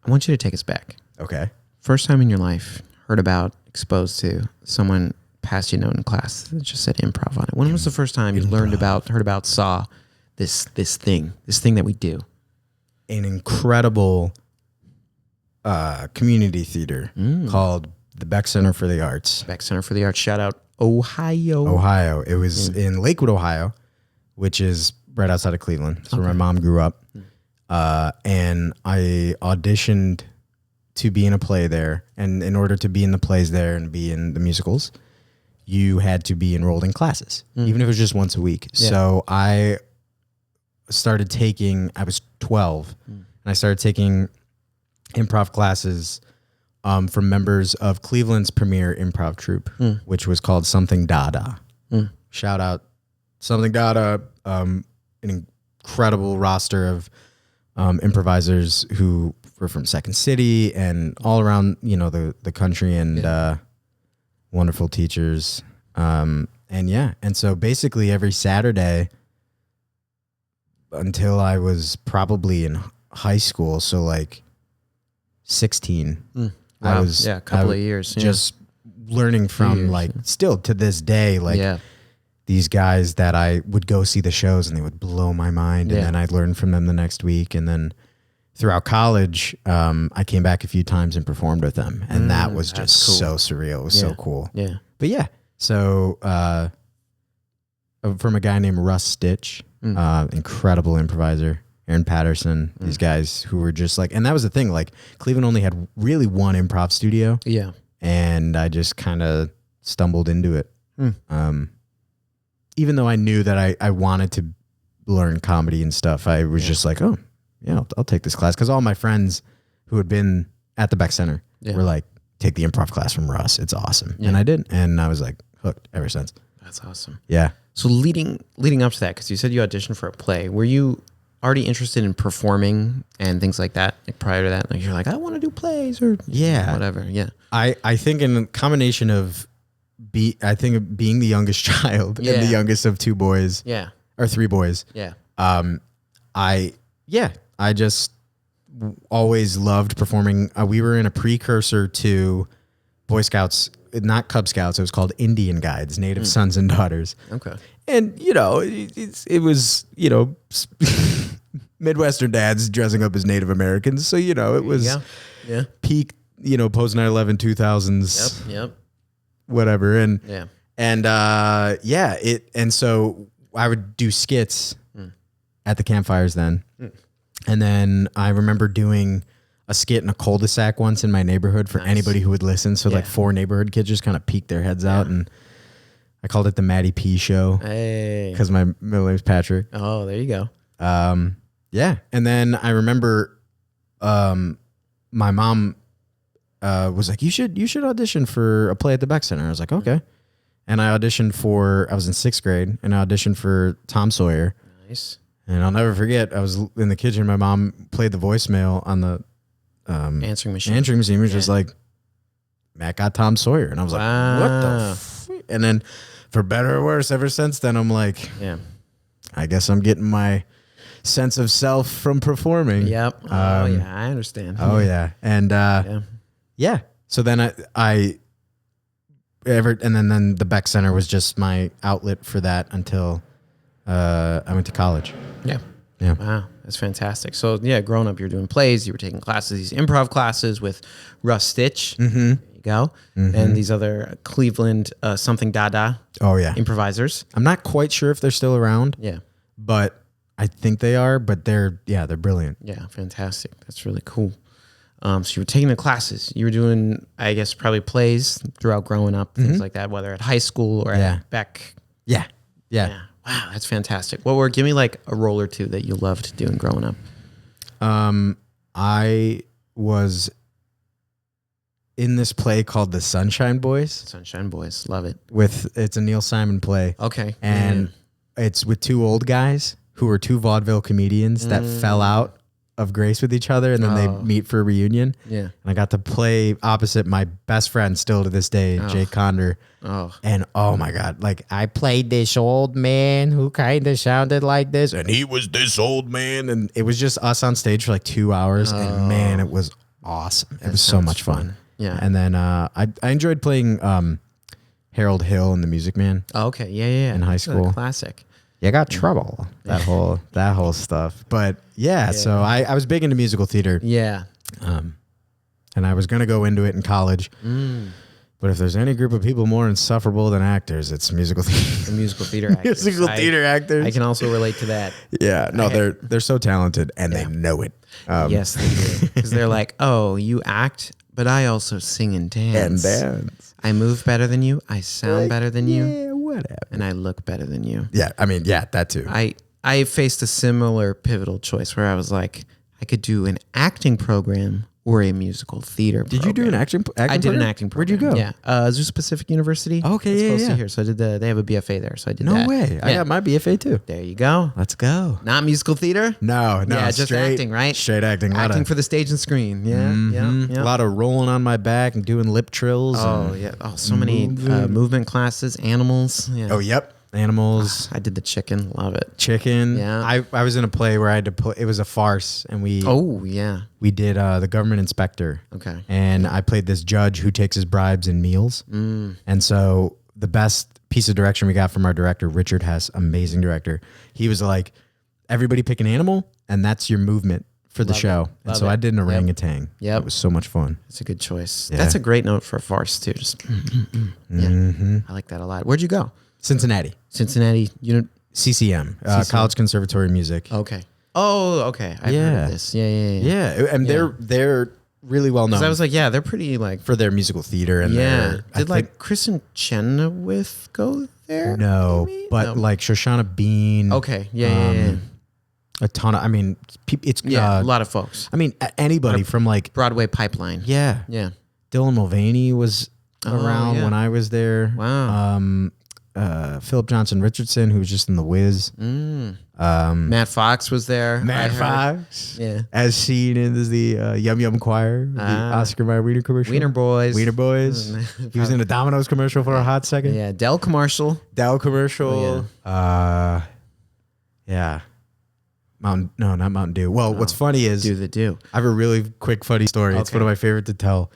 I want you to take us back.
Okay.
First time in your life, heard about, exposed to, someone passed you a note in class that just said improv on it. When was the first time you learned about, heard about, saw this thing that we do?
An incredible community theater called the Beck Center for the Arts.
Beck Center for the Arts. Shout out Ohio.
It was in Lakewood, Ohio, which is right outside of Cleveland. That's where my mom grew up. And I auditioned to be in a play there. And in order to be in the plays there and be in the musicals, you had to be enrolled in classes, even if it was just once a week. Yeah. So I started taking, I was 12, and I started taking improv classes from members of Cleveland's premier improv troupe, which was called Something Dada. Shout out Something Dada, an incredible roster of improvisers who were from Second City and all around, the country, and wonderful teachers. And so basically every Saturday until I was probably in high school, so like 16,
Wow.
I was
a couple of years
just learning from still to this day, these guys that I would go see the shows and they would blow my mind, and then I'd learn from them the next week. And then throughout college, I came back a few times and performed with them, and that was just so surreal. It was so cool.
Yeah.
But so from a guy named Russ Stitch, incredible improviser, Aaron Patterson, these guys who were just like, and that was the thing, like Cleveland only had really one improv studio. Yeah. And I just kind of stumbled into it. Even though I knew that I wanted to learn comedy and stuff, I was just like, oh, yeah, I'll take this class. Because all my friends who had been at the Beck Center were like, take the improv class from Russ. It's awesome. And I did. And I was like hooked ever since.
That's awesome.
Yeah.
So leading up to that, because you said you auditioned for a play, were you already interested in performing and things like that? Like prior to that, like you're like, I want to do plays or whatever. Yeah.
I think in a combination of being the youngest child and the youngest of two boys. Yeah. Or three boys. Yeah. I just always loved performing. We were in a precursor to Boy Scouts, not Cub Scouts. It was called Indian Guides, Native Sons and Daughters. Okay. And, it was, Midwestern dads dressing up as Native Americans. So, it was peak, post 9/11 2000s. Yep. Whatever. And, and so I would do skits at the campfires then. And then I remember doing a skit in a cul-de-sac once in my neighborhood for anybody who would listen. So like 4 neighborhood kids just kind of peeked their heads out, and I called it the Matty P Show. Hey. Because my middle name's Patrick.
Oh, there you go.
Yeah. And then I remember my mom was like, you should audition for a play at the Beck Center. I was like, okay. And I auditioned I was in 6th grade, and I auditioned for Tom Sawyer.
Nice.
And I'll never forget, I was in the kitchen. My mom played the voicemail on the
Answering machine.
It was just like, Matt got Tom Sawyer. And I was like, what the f-? And then for better or worse, ever since then, I'm like,
Yeah.
I guess I'm getting my sense of self from performing.
Yep. Oh, yeah. I understand.
Oh, yeah. And yeah. So then and then the Beck Center was just my outlet for that until I went to college.
Yeah.
Yeah.
Wow. That's fantastic. So, yeah, growing up, you were doing plays, you were taking classes, these improv classes with Russ Stitch.
Mm-hmm.
There you go. Mm-hmm. And these other Cleveland something dada.
Oh, yeah.
Improvisers.
I'm not quite sure if they're still around.
Yeah.
But I think they are, but they're brilliant.
Yeah. Fantastic. That's really cool. So you were taking the classes. You were doing, I guess, probably plays throughout growing up, things like that, whether at high school or at Beck.
Yeah.
Yeah. Wow, that's fantastic. Give me like a role or two that you loved doing growing up.
I was in this play called The Sunshine Boys.
Sunshine Boys, love it.
It's a Neil Simon play.
Okay.
And it's with 2 old guys who were 2 vaudeville comedians that fell out of grace with each other, and then they meet for a reunion.
Yeah.
And I got to play opposite my best friend still to this day, Jake Conder.
Oh.
And oh my God, like I played this old man who kind of sounded like this, and he was this old man, and it was just us on stage for like 2 hours, and man, it was awesome. It was so much fun.
Yeah.
And then I enjoyed playing Harold Hill in The Music Man.
Oh, okay. Yeah.
In high school.
Classic.
You got trouble. That whole stuff. But yeah, so I was big into musical theater.
Yeah.
And I was gonna go into it in college. But if there's any group of people more insufferable than actors, it's musical theater.
The musical theater actors.
Musical theater actors.
I can also relate to that.
Yeah, no, they're so talented and they know it.
Yes, they do. Because they're like, oh, you act, but I also sing and dance. I move better than you. I sound better than you.
Yeah, whatever.
And I look better than you.
Yeah, I mean, yeah, that too.
I faced a similar pivotal choice where I was like, I could do an acting program or a musical theater program.
Did you do an acting
I did
program?
an acting program.
Where'd you go?
Yeah. Zoo Pacific University.
Okay,
it's
yeah,
close
yeah.
to here. So I did they have a BFA there. So I did
No
that.
way.
Yeah.
I got my BFA too.
There you go.
Let's go.
Not musical theater?
No,
Yeah, just
straight,
acting, right?
Straight acting.
Acting for the stage and screen. Yeah, yeah.
A lot of rolling on my back and doing lip trills.
Oh, yeah. Oh, so many movement classes, animals. Yeah.
Oh, yep. Animals.
I did the chicken. Love it.
Chicken.
Yeah.
I was in a play where I had to play. It was a farce, and we we did the government inspector.
Okay.
And I played this judge who takes his bribes in meals. And so the best piece of direction we got from our director, Richard Hess, amazing director. He was like, everybody pick an animal, and that's your movement for the show. And so I did an orangutan.
Yep.
It was so much fun.
That's a good choice.
Yeah.
That's a great note for a farce too. Just yeah. I like that a lot. Where'd you go?
Cincinnati.
Cincinnati.
CCM, College Conservatory Music.
Okay. Oh, okay. I've heard of this. Yeah.
Yeah, and they're really well known.
I was like, yeah, they're pretty like
for their musical theater and
Did like Chris and Chenoweth go there?
No,
maybe?
but like Shoshana Bean.
Okay. Yeah.
A ton of. I mean, it's
a lot of folks.
I mean, anybody from like
Broadway Pipeline.
Yeah. Dylan Mulvaney was around when I was there.
Wow.
Philip Johnson Richardson, who was just in The Wiz.
Matt Fox was there.
Matt Fox,
yeah,
as seen in the Yum Yum Choir, the Oscar Mayer Wiener commercial.
Wiener Boys.
He was in a Domino's commercial for a hot second.
Yeah, Dell commercial.
Oh, yeah. Not Mountain Dew. Well, what's funny is
Do.
I have a really quick funny story. It's one of my favorite to tell.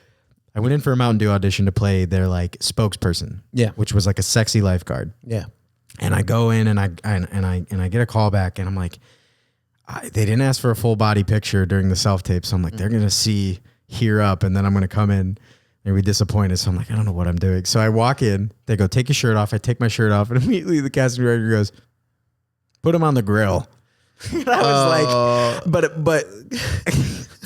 I went in for a Mountain Dew audition to play their like spokesperson.
Yeah.
Which was like a sexy lifeguard.
Yeah.
And I go in and I get a call back and I'm like, they didn't ask for a full body picture during the self tape. So I'm like, they're going to hear up and then I'm going to come in and be disappointed. So I'm like, I don't know what I'm doing. So I walk in, they go, take your shirt off. I take my shirt off and immediately the casting director goes, put him on the grill. And I was like, but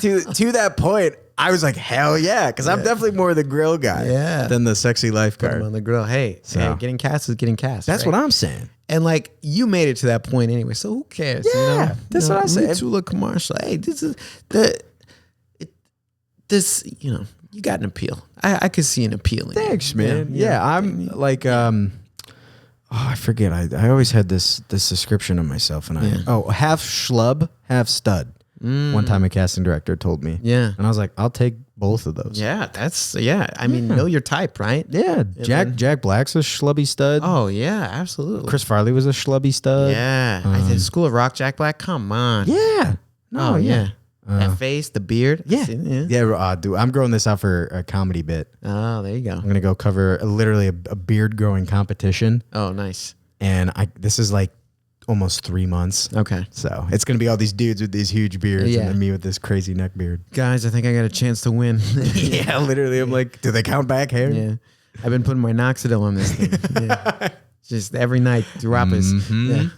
to that point, I was like, hell yeah, because I'm definitely more the grill guy than the sexy
Put
lifeguard.
him on the grill. Hey, getting cast is getting cast.
That's
right?
what I'm saying.
And like you made it to that point anyway, so who cares?
Yeah, that's what I said.
Tula commercial. Hey, this is you got an appeal. I could see an appeal.
Thanks, man. Yeah, I'm like, I forget. I always had this description of myself, and half schlub, half stud. One time a casting director told me. Yeah, and I was like, I'll take both of those.
Yeah, I mean, know your type, right?
Yeah, Jack Black's a schlubby stud.
Oh yeah, absolutely.
Chris Farley was a schlubby stud.
Yeah, I did School of Rock. Jack Black, come on.
Yeah.
No, yeah. That face, the beard.
Yeah. Dude, I'm growing this out for a comedy bit.
Oh, there you go.
I'm gonna go cover literally a beard growing competition.
Oh, nice.
And this is like almost 3 months.
Okay.
So it's going to be all these dudes with these huge beards and then me with this crazy neck beard.
Guys, I think I got a chance to win.
Yeah, literally. I'm like, do they count back hair?
Yeah. I've been putting my Noxidil on this thing. Yeah. Just every night, droppers. Yeah.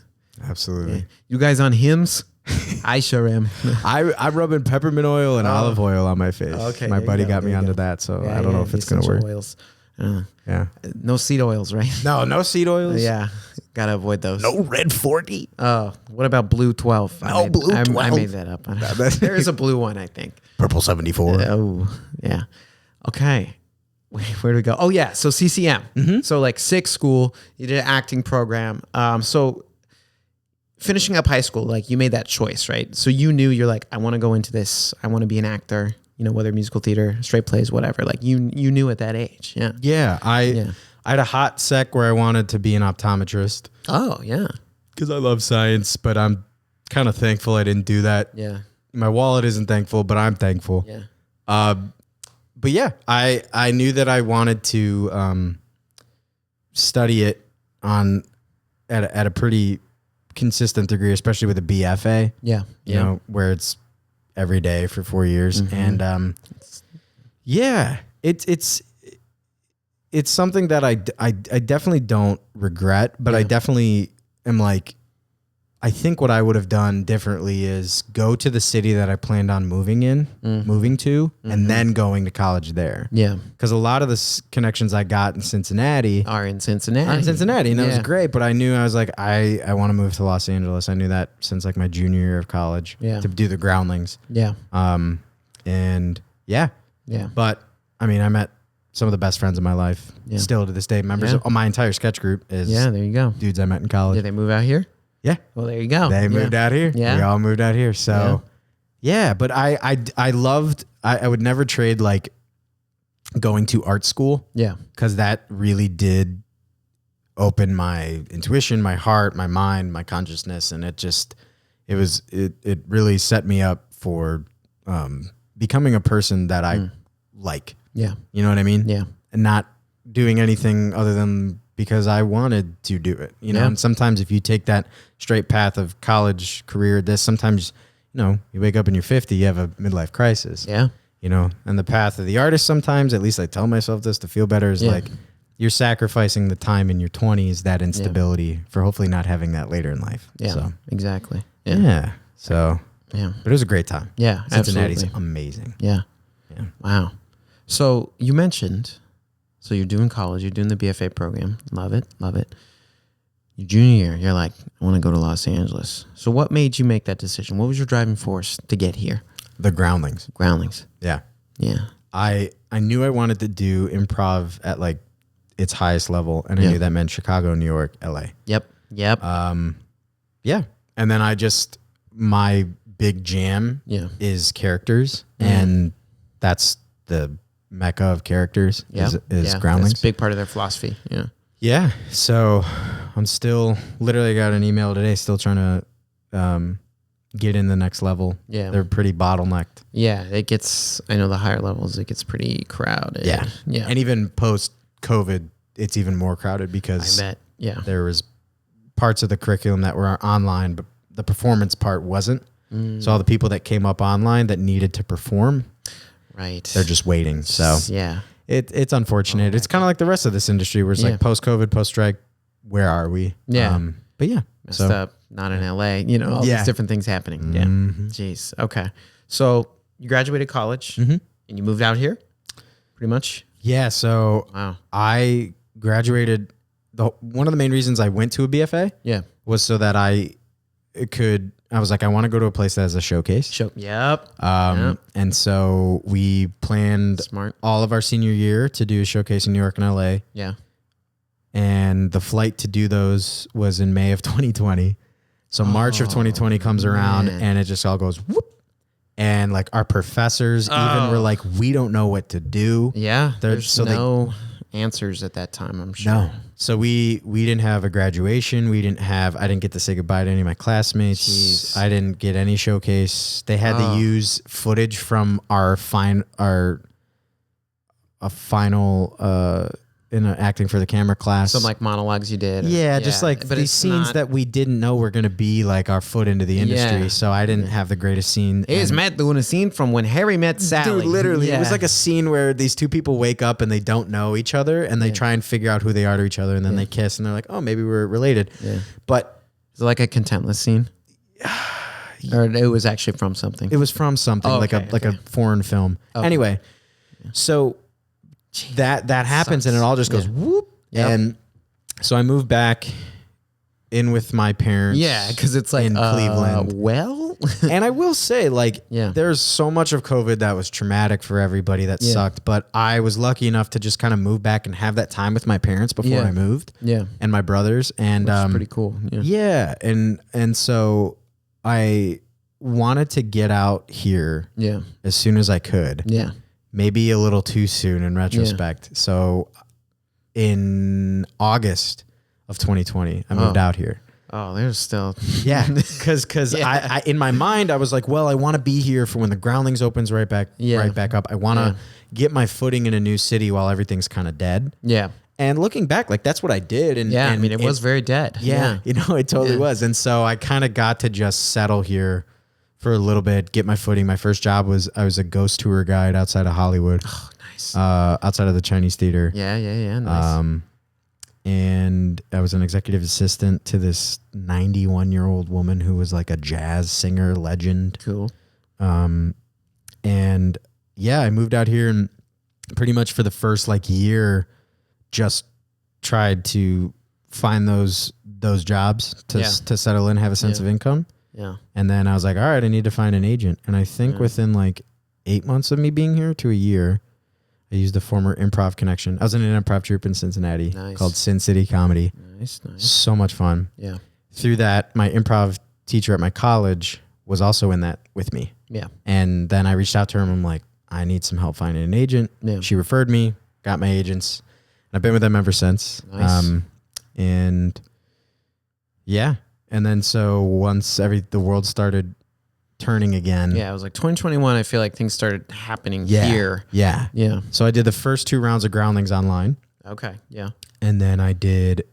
Absolutely.
Yeah. You guys on Hims? I sure am.
I'm rubbing peppermint oil and olive oil on my face.
Okay.
My buddy got me onto that, so I don't know if it's going to work.
Oils.
Yeah.
No seed oils, right?
No seed oils.
Yeah. Gotta avoid those.
No red 40.
Oh, what about blue 12?
No blue 12.
I made that up. There is a blue one, I think.
Purple 74.
Oh, yeah. Okay. Wait, where do we go? Oh, yeah. So CCM. Mm-hmm. So like 6 school, you did an acting program. So finishing up high school, like you made that choice, right? So you knew you're like, I want to go into this. I want to be an actor, whether musical theater, straight plays, whatever. Like you knew at that age. Yeah.
Yeah. I had a hot sec where I wanted to be an optometrist.
Oh, yeah.
Because I love science, but I'm kind of thankful I didn't do that.
Yeah.
My wallet isn't thankful, but I'm thankful.
Yeah.
But yeah, I knew that I wanted to study it at a pretty consistent degree, especially with a BFA.
Yeah.
You know, where it's every day for 4 years. Mm-hmm. And it's something that I definitely don't regret, but I definitely am like, I think what I would have done differently is go to the city that I planned on moving to, and then going to college there. Yeah. Because a lot of the connections I got in Cincinnati
are in Cincinnati.
And that was great, but I knew I was like, I want to move to Los Angeles. I knew that since like my junior year of college to do the groundlings. Yeah. And yeah. But I mean, I met some of the best friends of my life still to this day. Members of my entire sketch group is
there you go.
Dudes I met in college.
Did they move out here?
Yeah.
Well, there you go.
They moved out here. Yeah. We all moved out here. So but I loved, I would never trade like going to art school. Yeah. Cause that really did open my intuition, my heart, my mind, my consciousness. And it really set me up for, becoming a person that I like. Yeah. You know what I mean? Yeah. And not doing anything other than because I wanted to do it, and sometimes if you take that straight path of college, career, sometimes, you wake up and you're 50, you have a midlife crisis. Yeah. And the path of the artist sometimes, at least I tell myself this to feel better, is like you're sacrificing the time in your 20s, that instability for hopefully not having that later in life.
Yeah,
so,
exactly.
Yeah. So, but it was a great time.
Yeah,
Cincinnati's
absolutely
amazing.
Yeah. Wow. So you mentioned... So you're doing college, you're doing the BFA program. Love it. Your junior year, you're like, I want to go to Los Angeles. So what made you make that decision? What was your driving force to get here?
The groundlings.
Yeah.
I knew I wanted to do improv at like its highest level, and I knew that meant Chicago, New York, LA. Yep. And then my big jam is characters, and that's the mecca of characters is groundlings.
That's a big part of their philosophy.
Yeah. So I'm still literally got an email today, still trying to get in the next level. Yeah. They're pretty bottlenecked.
Yeah. I know the higher levels, it gets pretty crowded.
Yeah. And even post COVID, it's even more crowded because
I bet.
There was parts of the curriculum that were online, but the performance part wasn't. So all the people that came up online that needed to perform, right, they're just waiting. So it's unfortunate. It's kind of like the rest of this industry where it's like post-COVID, post-strike, where are we?
Yeah.
But
messed up, not in LA, all these different things happening. Yeah. Jeez. Okay. So you graduated college. And you moved out here? Pretty much?
Yeah. So
Wow.
I graduated. One of the main reasons I went to a BFA
Yeah.
was so that I was like, I want to go to a place that has a showcase.
Yep.
And so we planned
Smart.
all of our senior year to do a showcase in New York and LA.
Yeah.
And the flight to do those was in May of 2020. So March of 2020 comes around and it just all goes whoop. And like our professors even were like, we don't know what to do.
Yeah. There's
so
no answers at that time, I'm sure.
No. So we didn't have a graduation. I didn't get to say goodbye to any of my classmates.
Jeez.
I didn't get any showcase. They had to use footage from our final in an acting for the camera class.
Some like monologues you did.
Yeah, just like
but
these
it's
scenes
not-
that we didn't know were going to be like our foot into the industry.
Yeah.
So I didn't have the greatest scene.
Here's Matt doing a scene from when Harry met Sally.
Dude, literally,
Yeah.
it was like a scene where these two people wake up and they don't know each other and they try and figure out who they are to each other and then they kiss and they're like, oh, maybe we're related.
Yeah.
But
Is it like a contentless scene? Or it was actually from something?
it was from something like a foreign film. Anyway, so that happens and it all just goes whoop.
Yep.
And so I moved back in with my parents.
Yeah, because it's like
in Cleveland.
Well,
And I will say, like,
Yeah.
there's so much of COVID that was traumatic for everybody that sucked. But I was lucky enough to just kind of move back and have that time with my parents before
Yeah.
I moved.
Yeah.
And my brothers. And
It's pretty cool. Yeah.
yeah. And so I wanted to get out here
Yeah.
as soon as I could.
Yeah.
Maybe a little too soon in retrospect. So in August of 2020, I moved out here.
Oh, there's still.
Yeah, because I in my mind I was like, well, I want to be here for when the Groundlings opens right back up. I want to get my footing in a new city while everything's kind of dead.
Yeah.
And looking back, like that's what I did. And
Yeah.
and
I mean, it was very dead.
yeah, you know, it totally was. And so I kind of got to just settle here for a little bit, get my footing. My first job was I was a ghost tour guide outside of Hollywood.
Oh, nice.
Outside of the Chinese theater.
Yeah. Nice.
And I was an executive assistant to this 91-year-old woman who was like a jazz singer legend.
Cool.
And yeah, I moved out here and pretty much for the first like year, just tried to find those jobs to settle in, have a sense of income.
Yeah.
And then I was like, all right, I need to find an agent. And I think within like 8 months of me being here to a year, I used a former improv connection. I was in an improv troupe in Cincinnati called Sin City Comedy.
Nice.
So much fun.
Yeah.
Through that, my improv teacher at my college was also in that with me.
Yeah.
And then I reached out to her and I'm like, I need some help finding an agent.
Yeah.
She referred me, got my agents. And I've been with them ever since.
Nice.
And yeah. And then so once the world started turning again.
Yeah. It was like 2021. I feel like things started happening here.
Yeah.
Yeah.
So I did the first 2 rounds of Groundlings online.
Okay. Yeah.
And then I did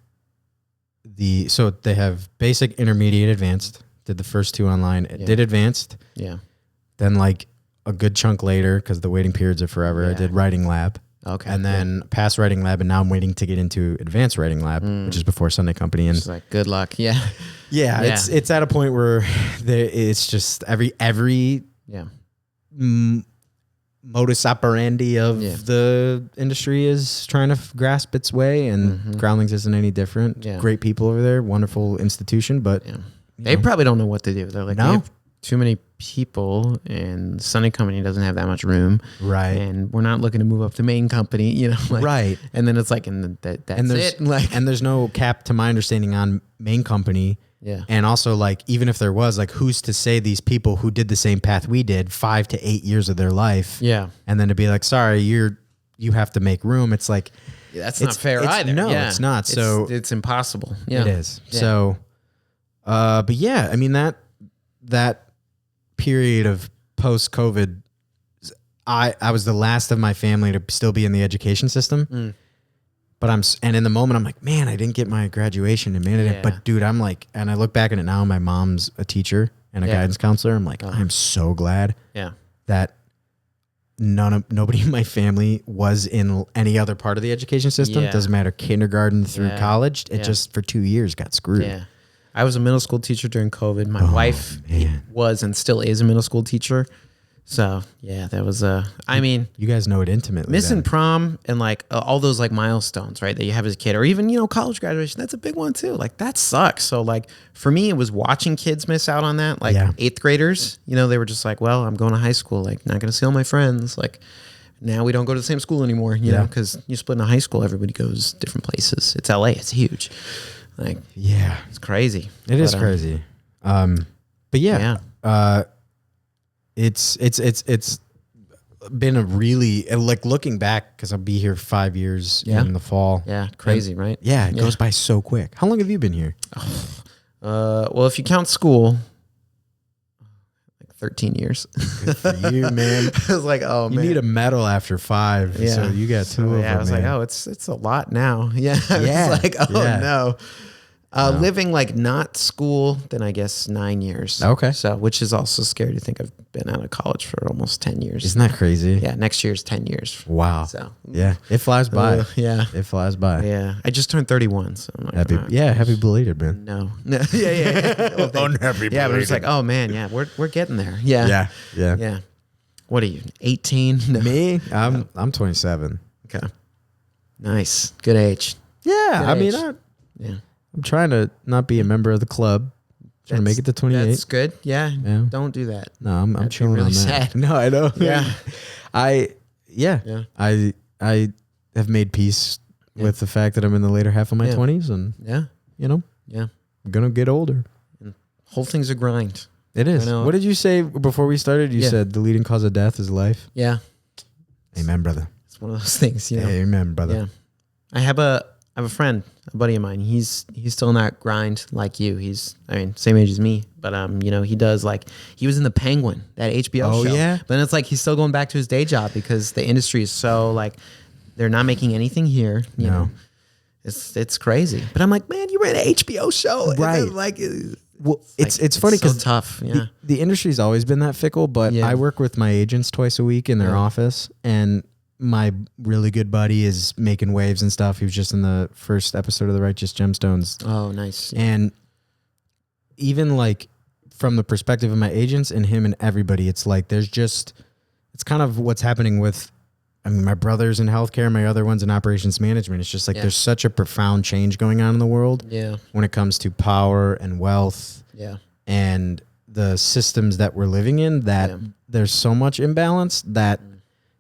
so they have basic, intermediate, advanced. Did the first 2 online. Did advanced.
Yeah.
Then like a good chunk later, because the waiting periods are forever, I did writing lab.
Okay.
And then passed writing lab, and now I'm waiting to get into advanced writing lab, which is before Sunday Company. And
It's like, good luck. Yeah.
yeah, it's at a point where it's just every
Yeah.
modus operandi of the industry is trying to grasp its way, and Groundlings isn't any different.
Yeah.
Great people over there, wonderful institution, but
They probably don't know what to do. They're like,
No.
we have too many people, and Sunday Company doesn't have that much room.
right,
And we're not looking to move up to main company, you know? Like,
right.
And then it's like, and that's
And there's
it. Like,
and there's no cap, to my understanding, on main company.
yeah.
And also, like, even if there was, like, who's to say these people who did the same path we did 5 to 8 years of their life,
Yeah.
and then to be like, sorry, you have to make room. It's like,
That's not fair either.
No,
Yeah.
it's not. So
it's impossible. Yeah.
it is.
Yeah.
So, but yeah, I mean, that period of post COVID, I was the last of my family to still be in the education system. But and in the moment I'm like, man, I didn't get my graduation in management.
Yeah.
But dude, I'm like, and I look back at it now, my mom's a teacher and a guidance counselor. I'm like, I'm so glad
Yeah.
that nobody in my family was in any other part of the education system.
Yeah.
Doesn't matter, kindergarten through college. It just for 2 years got screwed.
Yeah. I was a middle school teacher during COVID. My wife
man.
was and still is a middle school teacher. So yeah, that was I mean,
You guys know it intimately.
missing
then.
prom and like all those like milestones, right, that you have as a kid, or even college graduation. That's a big one too. Like that sucks. So like for me, it was watching kids miss out on that. Like
Yeah.
8th graders, they were just like, well, I'm going to high school. Like not going to see all my friends. Like now we don't go to the same school anymore. You know, because you split in a high school, everybody goes different places. It's LA. It's huge. Like it's crazy.
It is crazy. But yeah. It's been a really, like, looking back, because I'll be here 5 years in the fall.
Yeah, crazy, right?
Yeah, it goes by so quick. How long have you been here?
Well, if you count school, like 13 years.
Good for you, man.
I was like, oh,
You
man.
need a medal after 5.
Yeah.
So you got 2 of them.
I was like,
man.
oh, it's a lot now. Yeah. I
Yeah.
was like, oh,
Yeah.
no. Living like not school, then I guess 9 years.
Okay.
So, which is also scary to think I've been out of college for almost 10 years.
Isn't that crazy?
Yeah. Next year's 10 years.
Wow.
So,
Yeah. It flies by.
yeah.
It flies by.
Yeah. I just turned 31. So I'm like,
Happy belated, man.
no. Yeah. Well,
Unhappy
yeah. But it's like, oh man. Yeah. We're getting there. Yeah.
Yeah.
Yeah. What are you? 18? No.
Me? I'm 27.
Okay. Nice. Good age.
Yeah.
Good
I mean,
age. Yeah.
I'm trying to not be a member of the club. Trying to make it to 28.
That's good. Yeah.
Yeah.
Don't do that.
No, I'm
That'd be
chilling
really
on that.
sad.
No, I know.
Yeah.
Yeah. I have made peace with the fact that I'm in the later half of my 20s, and
Yeah.
I'm gonna get older.
Whole thing's a grind.
It is.
I know.
What did you say before we started? You said the leading cause of death is life.
Yeah.
Amen, brother.
It's one of those things,
Amen, brother.
Yeah. I have a friend, a buddy of mine. He's still in that grind like you. He's, same age as me, but he does, like, he was in the Penguin, that HBO show.
Yeah.
But it's like he's still going back to his day job because the industry is so, like, they're not making anything here. You know, it's crazy. But I'm like, man, you were in an HBO show,
Right?
And then, like,
Well, it's funny
so
because
tough. Yeah.
the industry's always been that fickle, but I work with my agents twice a week in their office, and my really good buddy is making waves and stuff. He was just in the first episode of The Righteous Gemstones.
Oh, nice. Yeah.
And even like from the perspective of my agents and him and everybody, it's like it's kind of what's happening with, my brother's in healthcare, my other one's in operations management. It's just like there's such a profound change going on in the world when it comes to power and wealth and the systems that we're living in, that there's so much imbalance that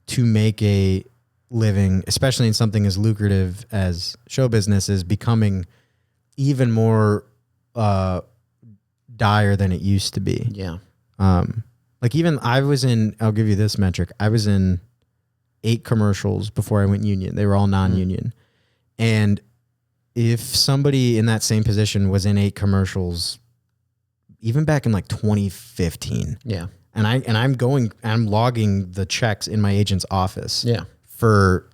to make a living, especially in something as lucrative as show business, is becoming even more dire than it used to be.
Yeah.
Like even I'll give you this metric. I was in 8 commercials before I went union. They were all non-union. And if somebody in that same position was in 8 commercials, even back in like 2015, and I'm logging the checks in my agent's office.
Yeah.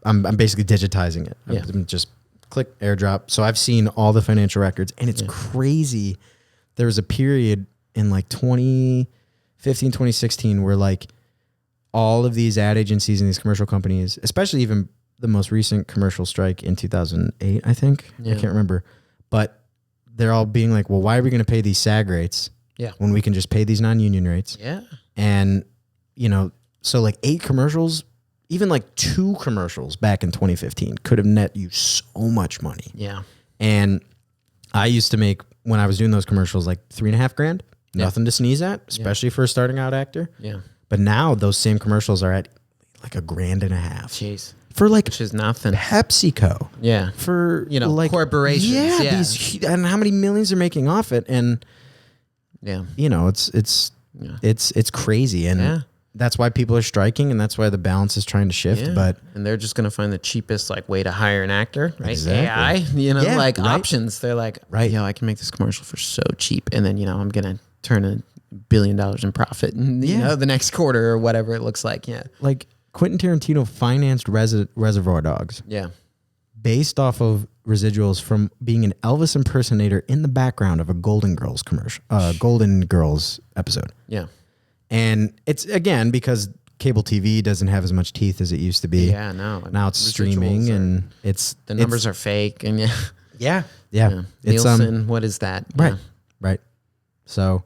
I'm basically digitizing it. I'm just click airdrop. So I've seen all the financial records, and it's crazy. There was a period in like 2015, 2016 where like all of these ad agencies and these commercial companies, especially even the most recent commercial strike in 2008, I think. I can't remember. But they're all being like, well, why are we going to pay these SAG rates when we can just pay these non-union rates?
Yeah.
And, so like 8 commercials, even like 2 commercials back in 2015 could have net you so much money.
Yeah.
And I used to make, when I was doing those commercials, like $3,500, nothing to sneeze at, especially for a starting out actor.
Yeah.
But now those same commercials are at like $1,500.
Jeez.
For like
Which is nothing.
PepsiCo.
Yeah.
For,
like corporations.
Yeah.
Yeah.
And how many millions they're making off it. And, it's crazy. And that's why people are striking, and that's why the balance is trying to shift. But
and they're just going to find the cheapest way to hire an actor, right?
Exactly.
AI,
right.
options. They're like, I can make this commercial for so cheap, and then I'm going to turn $1 billion in profit, the next quarter or whatever it looks like. Yeah,
like Quentin Tarantino financed Reservoir Dogs.
Yeah,
based off of residuals from being an Elvis impersonator in the background of a Golden Girls commercial, Golden Girls episode.
Yeah.
And it's, again, because cable TV doesn't have as much teeth as it used to be.
Yeah, no.
Now it's streaming, and
the numbers are fake, and
yeah.
It's Nielsen, what is that?
Right. So,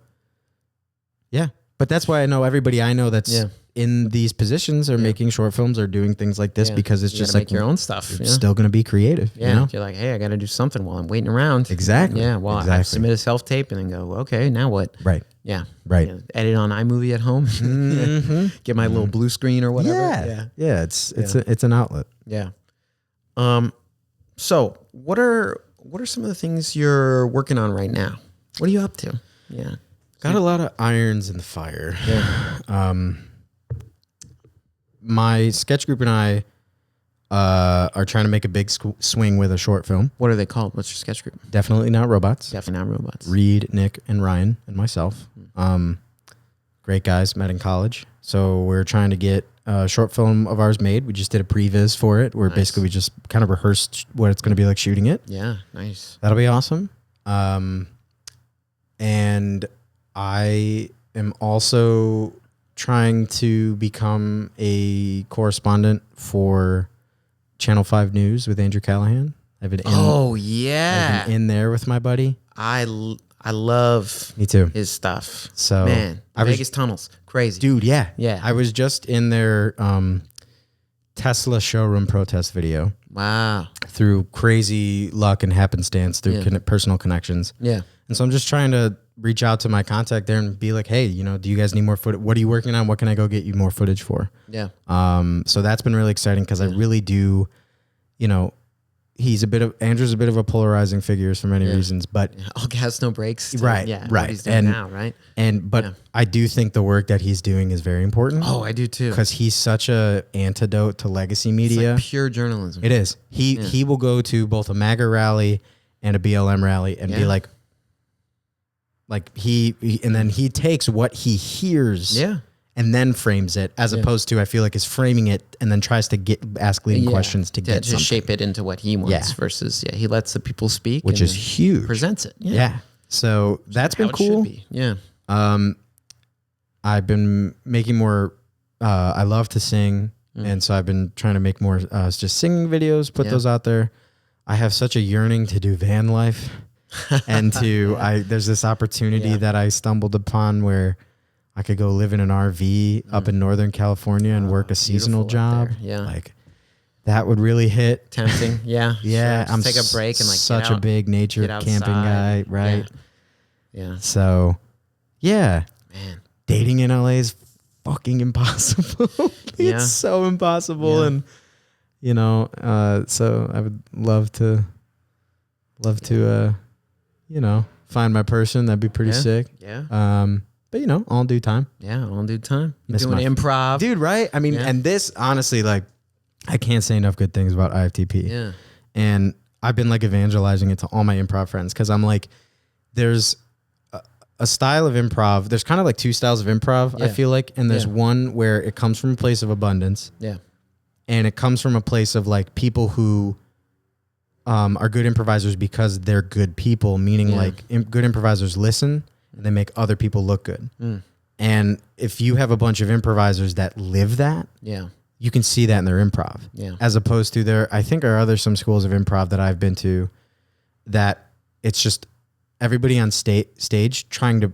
yeah. But that's why I know everybody I know that's in these positions are making short films or doing things like this because it's
You
just
gotta
like
make your own stuff.
you're still going to be creative.
Yeah,
You know?
you're like, hey, I got to do something while I'm waiting around.
Exactly.
Yeah, well, I
Exactly.
submit a self-tape and then go, okay, now what?
Right.
Yeah.
Right.
Yeah, edit on iMovie at home. Get my little blue screen or whatever.
Yeah. It's an outlet.
Yeah. So what are some of the things you're working on right now? What are you up to? Yeah.
Got a lot of irons in the fire.
Yeah.
My sketch group and I are trying to make a big swing with a short film.
What are they called? What's your sketch group?
Definitely Not Robots.
Definitely Not Robots.
Reed, Nick, and Ryan, and myself. Great guys, met in college. So we're trying to get a short film of ours made. We just did a previs for it, where basically we just kind of rehearsed what it's going to be like shooting it.
Yeah, nice.
That'll be awesome. And I am also trying to become a correspondent for Channel 5 News with Andrew Callahan. I've been in there with my buddy.
I love
Me too.
his stuff.
So
Man,
I was-
Vegas tunnels, crazy.
Dude, yeah.
Yeah.
I was just in their Tesla showroom protest video
Wow.
through crazy luck and happenstance through personal connections.
Yeah.
And so I'm just trying to reach out to my contact there and be like, hey, you know, do you guys need more footage? What are you working on? What can I go get you more footage for?
Yeah.
So that's been really exciting because I really do, you know, Andrew's a bit of a polarizing figure for many reasons, but
All gas, no brakes.
Right,
Yeah.
right.
What he's doing now, right?
but I do think the work that he's doing is very important.
Oh, I do too.
Because he's such a antidote to legacy
It's
media.
like pure journalism.
It is. He will go to both a MAGA rally and a BLM rally and be like and then he takes what he hears and then frames it, as opposed to, I feel like, is framing it and then tries to ask leading questions to get
just
something.
shape it into what he wants versus he lets the people speak,
Which
and
is huge.
Presents it.
Yeah. So that's been
How it should
cool.
be. Yeah.
I've been making more. I love to sing, and so I've been trying to make more just singing videos. Put those out there. I have such a yearning to do van life, and there's this opportunity that I stumbled upon where I could go live in an RV up in Northern California and work a seasonal job.
Yeah.
Like that would really hit.
Tempting. Yeah.
Yeah,
Sure. Just take a break and
such a big nature camping guy, right?
Yeah.
So, yeah,
Man.
dating in LA is fucking impossible.
Yeah.
It's so impossible, and you know, so I would love to, you know, find my person. That'd be pretty sick.
Yeah.
But you know, all in due time.
Yeah. All in due time. You're
Miss
doing
my-
improv.
Dude, right? I mean, and this, honestly, like, I can't say enough good things about IFTP.
Yeah.
And I've been like evangelizing it to all my improv friends because I'm like, there's a style of improv. There's kind of like two styles of improv, I feel like. And there's one where it comes from a place of abundance.
Yeah.
And it comes from a place of like people who are good improvisers because they're good people, meaning like good improvisers listen and they make other people look good. And if you have a bunch of improvisers that live that, you can see that in their improv.
Yeah.
As opposed to I think are some schools of improv that I've been to that it's just everybody on stage trying to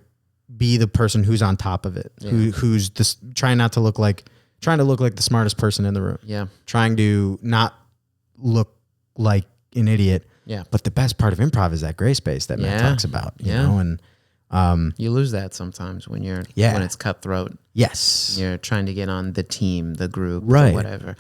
be the person who's on top of it, who's just trying to look like the smartest person in the room.
Yeah.
Trying to not look like an idiot.
Yeah.
But the best part of improv is that gray space that Matt talks about, you know, and
you lose that sometimes when when it's cutthroat.
Yes.
You're trying to get on the team, the group,
Right.
or whatever.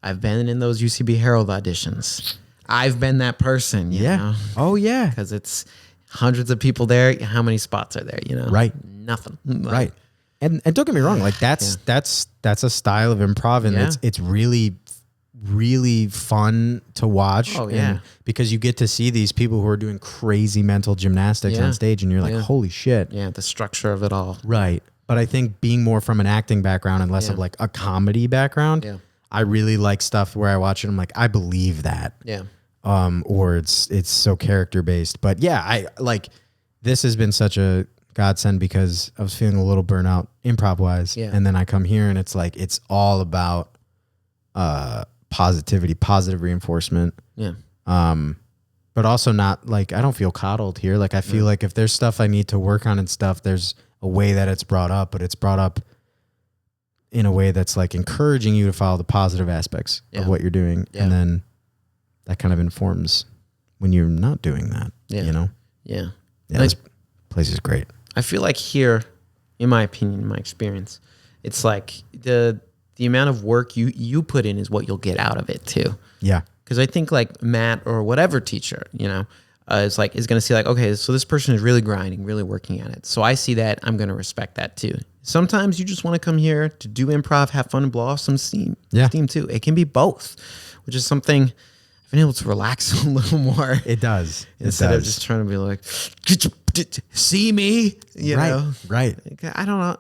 I've been in those UCB Herald auditions. I've been that person, you know?
Oh yeah.
Because it's hundreds of people there. How many spots are there, you know?
Right.
Nothing.
Right. And don't get me wrong, like that's a style of improv, and it's really, really fun to watch.
Oh, yeah.
And because you get to see these people who are doing crazy mental gymnastics on stage, and you're like, holy shit.
Yeah, the structure of it all.
Right. But I think being more from an acting background and less of like a comedy background, I really like stuff where I watch it. I'm like, I believe that.
Yeah.
Or it's so character based. But yeah, I like this has been such a godsend because I was feeling a little burnout improv wise.
Yeah.
And then I come here and it's like, it's all about positivity, positive reinforcement.
Yeah.
But also not like, I don't feel coddled here. Like I feel like if there's stuff I need to work on and stuff, there's a way that it's brought up, but it's brought up in a way that's like encouraging you to follow the positive aspects of what you're doing.
Yeah.
And then that kind of informs when you're not doing that, you know?
Yeah.
Yeah, this place is great.
I feel like here, in my opinion, in my experience, it's like the amount of work you put in is what you'll get out of it too.
Yeah.
Because I think like Matt or whatever teacher, you know, is going to see like, okay, so this person is really grinding, really working at it. So I see that, I'm going to respect that too. Sometimes you just want to come here to do improv, have fun, and blow off some steam.
Yeah.
Steam too. It can be both, which is something I've been able to relax a little more.
It does.
Instead of just trying to be like, see me, you know?
Right.
I don't know.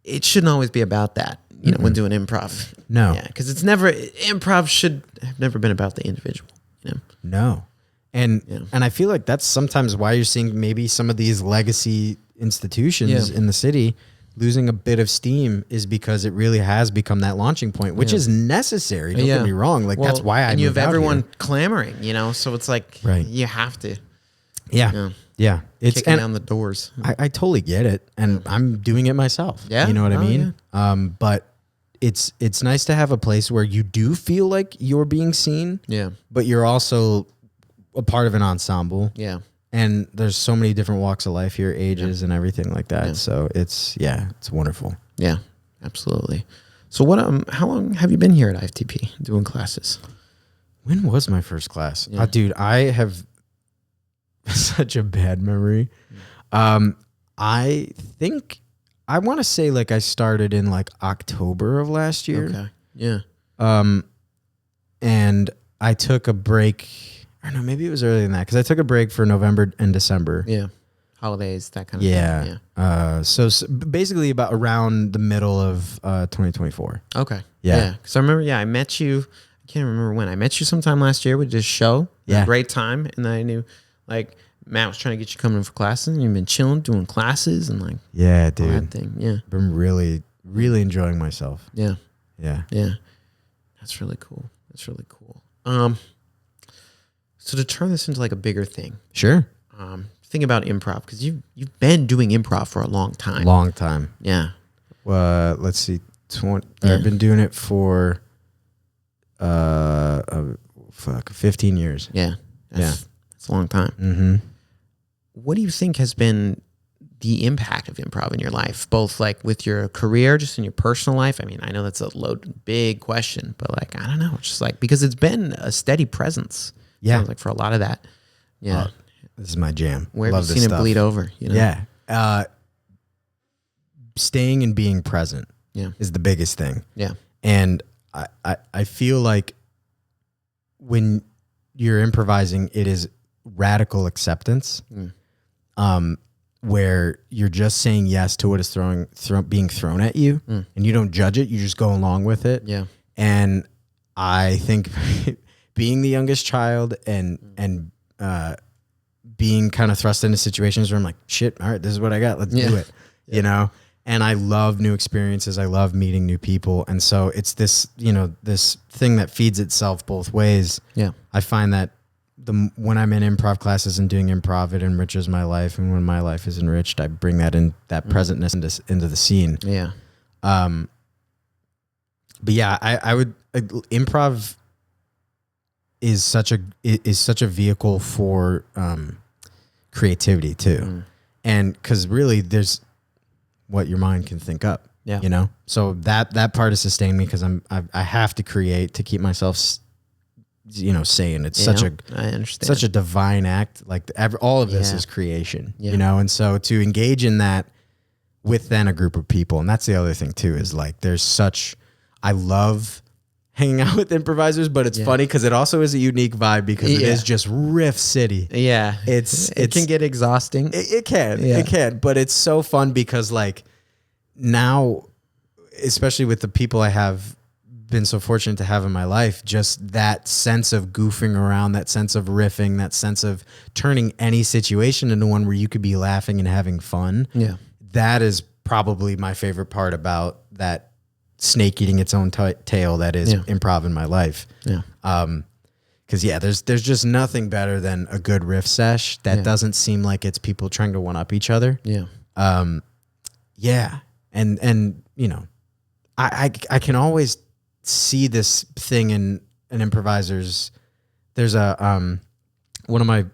It shouldn't always be about that, you know, when doing improv.
No.
Yeah, because improv should have never been about the individual, you know?
No. And I feel like that's sometimes why you're seeing maybe some of these legacy institutions in the city losing a bit of steam, is because it really has become that launching point, which is necessary. Don't get me wrong. Like, that's why I
you have
moved out
everyone
here.
clamoring, you know? So it's like, you have to.
Yeah. It's
kicking down the doors.
I totally get it. And I'm doing it myself.
Yeah.
You know what I mean? Yeah. But it's nice to have a place where you do feel like you're being seen. Yeah. But you're also a part of an ensemble. Yeah. And there's so many different walks of life here, ages and everything like that. Yeah. So it's wonderful. Yeah, absolutely. So how long have you been here at IFTP doing classes? When was my first class? Yeah. Dude, I have such a bad memory. I think I want to say like I started in like October of last year. Okay. Yeah. And I took a break. I don't know, maybe it was earlier than that, because I took a break for November and December. Yeah. Holidays, that kind of thing. Yeah. So basically about around the middle of 2024. Okay. Yeah. Because I remember, I met you, I can't remember when. I met you sometime last year with this show. Yeah. Great time. And then I knew, like, Matt was trying to get you coming in for classes, and you've been chilling, doing classes, and like, yeah, dude. All that thing. Yeah. Been really, really enjoying myself. Yeah. Yeah. Yeah. That's really cool. That's really cool. So to turn this into like a bigger thing. Sure. Think about improv, because you've been doing improv for a long time. Long time. Yeah. Let's see. I've been doing it for 15 years. Yeah. That's a long time. Mm-hmm. What do you think has been the impact of improv in your life, both like with your career, just in your personal life? I mean, I know that's a big question, but like, I don't know. It's just like, because it's been a steady presence. Yeah. Like for a lot of that. Yeah. This is my jam. Where have you seen it bleed over? You know? Yeah. Staying and being present is the biggest thing. Yeah. And I feel like when you're improvising, it is radical acceptance, where you're just saying yes to what is being thrown at you, and you don't judge it. You just go along with it. Yeah. And I think being the youngest child and being kind of thrust into situations where I'm like, shit, all right, this is what I got. Let's do it. You know? And I love new experiences. I love meeting new people. And so it's this, this thing that feeds itself both ways. Yeah. I find that when I'm in improv classes and doing improv, it enriches my life. And when my life is enriched, I bring that presentness into the scene. Yeah. But yeah, I would, improv is such a vehicle for creativity too. And because really there's what your mind can think up. Yeah. So that part has sustained me, because I have to create to keep myself sane. It's I understand. Such a divine act. Like all of this is creation, and so to engage in that with then a group of people. And that's the other thing too, is like, I love hanging out with improvisers, but it's funny because it also is a unique vibe, because it is just riff city. Yeah. It can get exhausting. It can, but it's so fun because like now, especially with the people I have been so fortunate to have in my life, just that sense of goofing around, that sense of riffing, that sense of turning any situation into one where you could be laughing and having fun. Yeah. That is probably my favorite part about that snake eating its own tail that is improv in my life. Yeah. Because there's just nothing better than a good riff sesh that doesn't seem like it's people trying to one up each other. Yeah. Yeah. And I can always see this thing in an improviser's. There's a one of my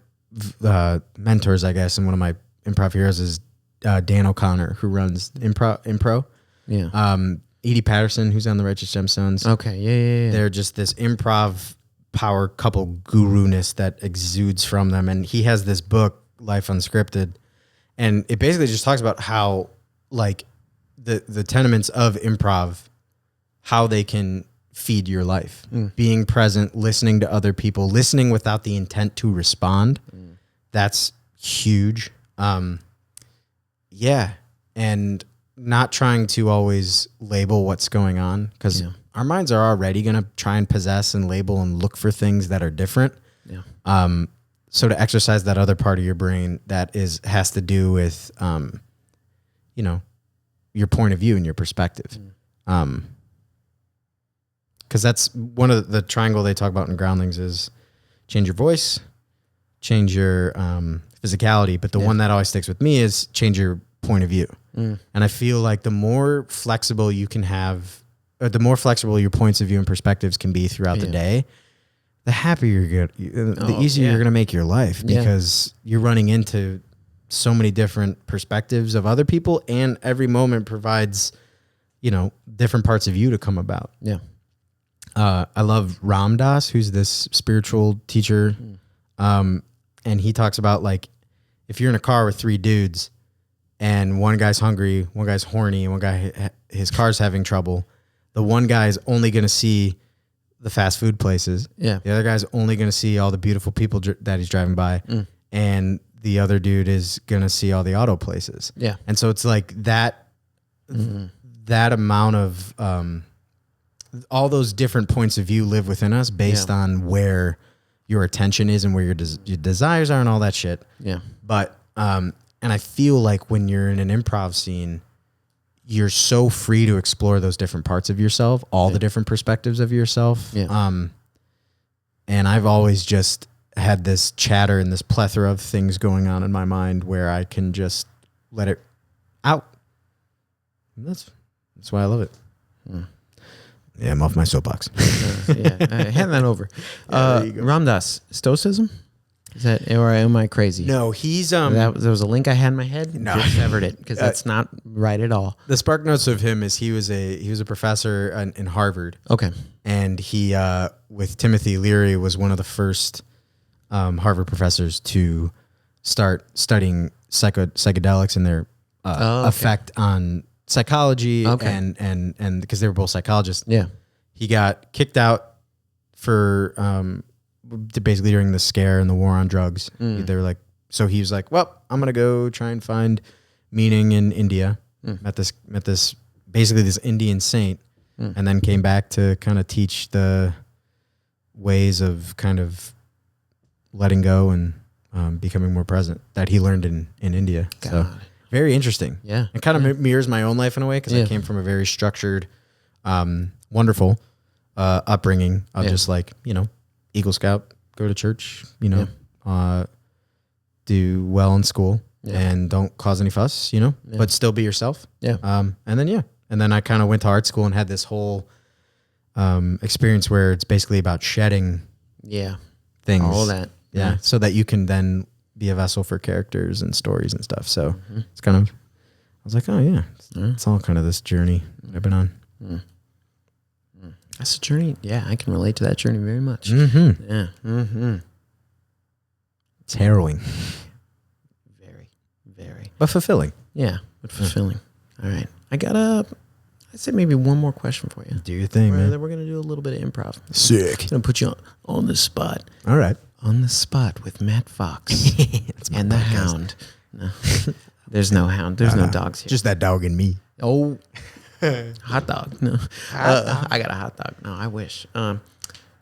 mentors, I guess, and one of my improv heroes is Dan O'Connor, who runs Impro.
Yeah.
Edie Patterson, who's on the Righteous Gemstones.
Okay. Yeah.
They're just this improv power couple guru-ness that exudes from them. And he has this book, Life Unscripted. And it basically just talks about how, like, the tenements of improv, how they can feed your life. Being present, listening to other people, listening without the intent to respond. That's huge. Yeah. And not trying to always label what's going on, because our minds are already going to try and possess and label and look for things that are different. Yeah. So to exercise that other part of your brain that has to do with, you know, your point of view and your perspective. Because that's one of the triangle they talk about in Groundlings is change your voice, change your physicality. But the one that always sticks with me is change your point of view. And I feel like the more flexible you can have, or the more flexible your points of view and perspectives can be throughout the day, the happier you're going to, the easier you're going to make your life, because you're running into so many different perspectives of other people, and every moment provides, you know, different parts of you to come about. Yeah. I love Ram Dass, who's this spiritual teacher. And he talks about, like, if you're in a car with three dudes and one guy's hungry, one guy's horny, and one guy, his car's having trouble, the one guy's only going to see the fast food places. Yeah. The other guy's only going to see all the beautiful people that he's driving by. And the other dude is going to see all the auto places. Yeah. And so it's like that, that amount of, all those different points of view live within us based on where your attention is and where your desires are and all that shit. Yeah. But, and I feel like when you're in an improv scene, you're so free to explore those different parts of yourself, all the different perspectives of yourself. Yeah. And I've always just had this chatter and this plethora of things going on in my mind where I can just let it out. And that's why I love it. Yeah, I'm off my soapbox.
Hand that over. Ram Dass, Stoicism? Is that, or am I crazy?
No, he's
there was a link I had in my head. No, just severed it because that's not right at all.
The spark notes of him is he was a professor in Harvard. Okay, and he with Timothy Leary was one of the first Harvard professors to start studying psychedelics and their effect on psychology. And because they were both psychologists. Yeah, he got kicked out for basically during the scare and the war on drugs. They were like, so he was like, well, I'm gonna go try and find meaning in India. Met this basically this Indian saint, and then came back to kind of teach the ways of kind of letting go and becoming more present that he learned in India. God. So very interesting. Yeah, it kind of mirrors my own life in a way, because I came from a very structured, wonderful upbringing of just like, you know, Eagle Scout, go to church, you know, do well in school and don't cause any fuss, you know, but still be yourself. Yeah. And then I kind of went to art school and had this whole experience where it's basically about shedding things. All that. Yeah. So that you can then be a vessel for characters and stories and stuff. So it's kind of, I was like, oh yeah, it's all kind of this journey that I've been on.
That's a journey. Yeah, I can relate to that journey very much. Yeah.
It's harrowing.
Very.
But fulfilling.
Yeah, but fulfilling. All right. I'd say maybe one more question for you.
Do your thing, man.
Then we're going to do a little bit of improv.
Sick.
I'm going to put you on the spot.
All right.
On the spot with Matt Fox and the hound. No, there's no hound. There's no dogs here.
Just that dog and me.
Oh, hot dog. No, I got a hot dog. No, I wish. Wow,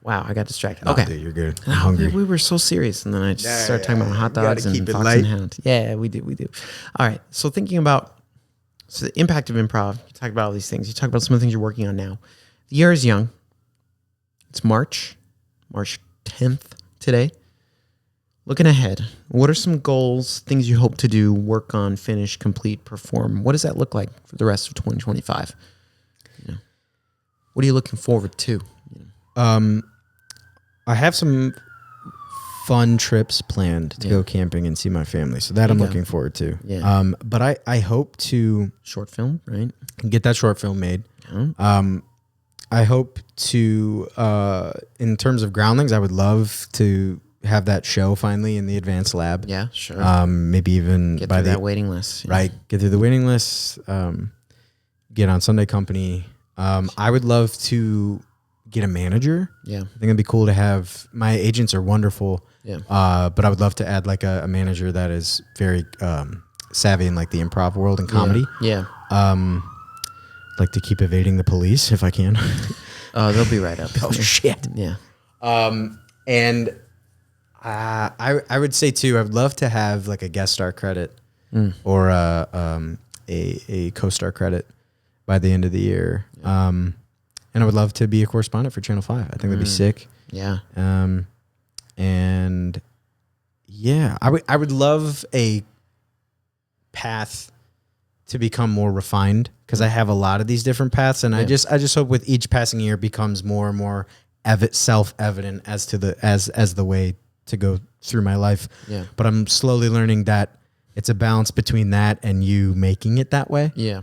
I got distracted.
No,
okay,
dude, you're good.
I'm hungry. We were so serious, and then I just started talking about hot dogs and Fox and Hound. Yeah, we do. All right. So thinking about the impact of improv, you talk about all these things. You talk about some of the things you're working on now. The year is young. It's March 10th today. Looking ahead, what are some goals, things you hope to do, work on, finish, complete, perform? What does that look like for the rest of 2025? What are you looking forward to?
I have some fun trips planned to go camping and see my family. So that I'm looking forward to.
Yeah.
But I hope to
Short film, right?
get that short film made.
Yeah.
I hope to, in terms of groundlings, I would love to have that show finally in the advanced lab.
Yeah, sure.
Maybe even
Get
by
through
the
that waiting list. Yeah.
right, get through the waiting list. Get on Sunday Company. I would love to get a manager.
Yeah.
I think it'd be cool to have. My agents are wonderful.
Yeah.
But I would love to add like a manager that is very savvy in like the improv world and comedy.
Yeah.
Like to keep evading the police if I can.
Oh, they'll be right up.
Oh shit.
Yeah.
And I would say too, I would love to have like a guest star credit or a co-star credit by the end of the year. And I would love to be a correspondent for Channel 5. I think that'd be sick.
Yeah.
And yeah, I would love a path to become more refined because I have a lot of these different paths, and I just hope with each passing year becomes more and more self-evident as to the way to go through my life.
Yeah.
But I'm slowly learning that it's a balance between that and you making it that way.
Yeah.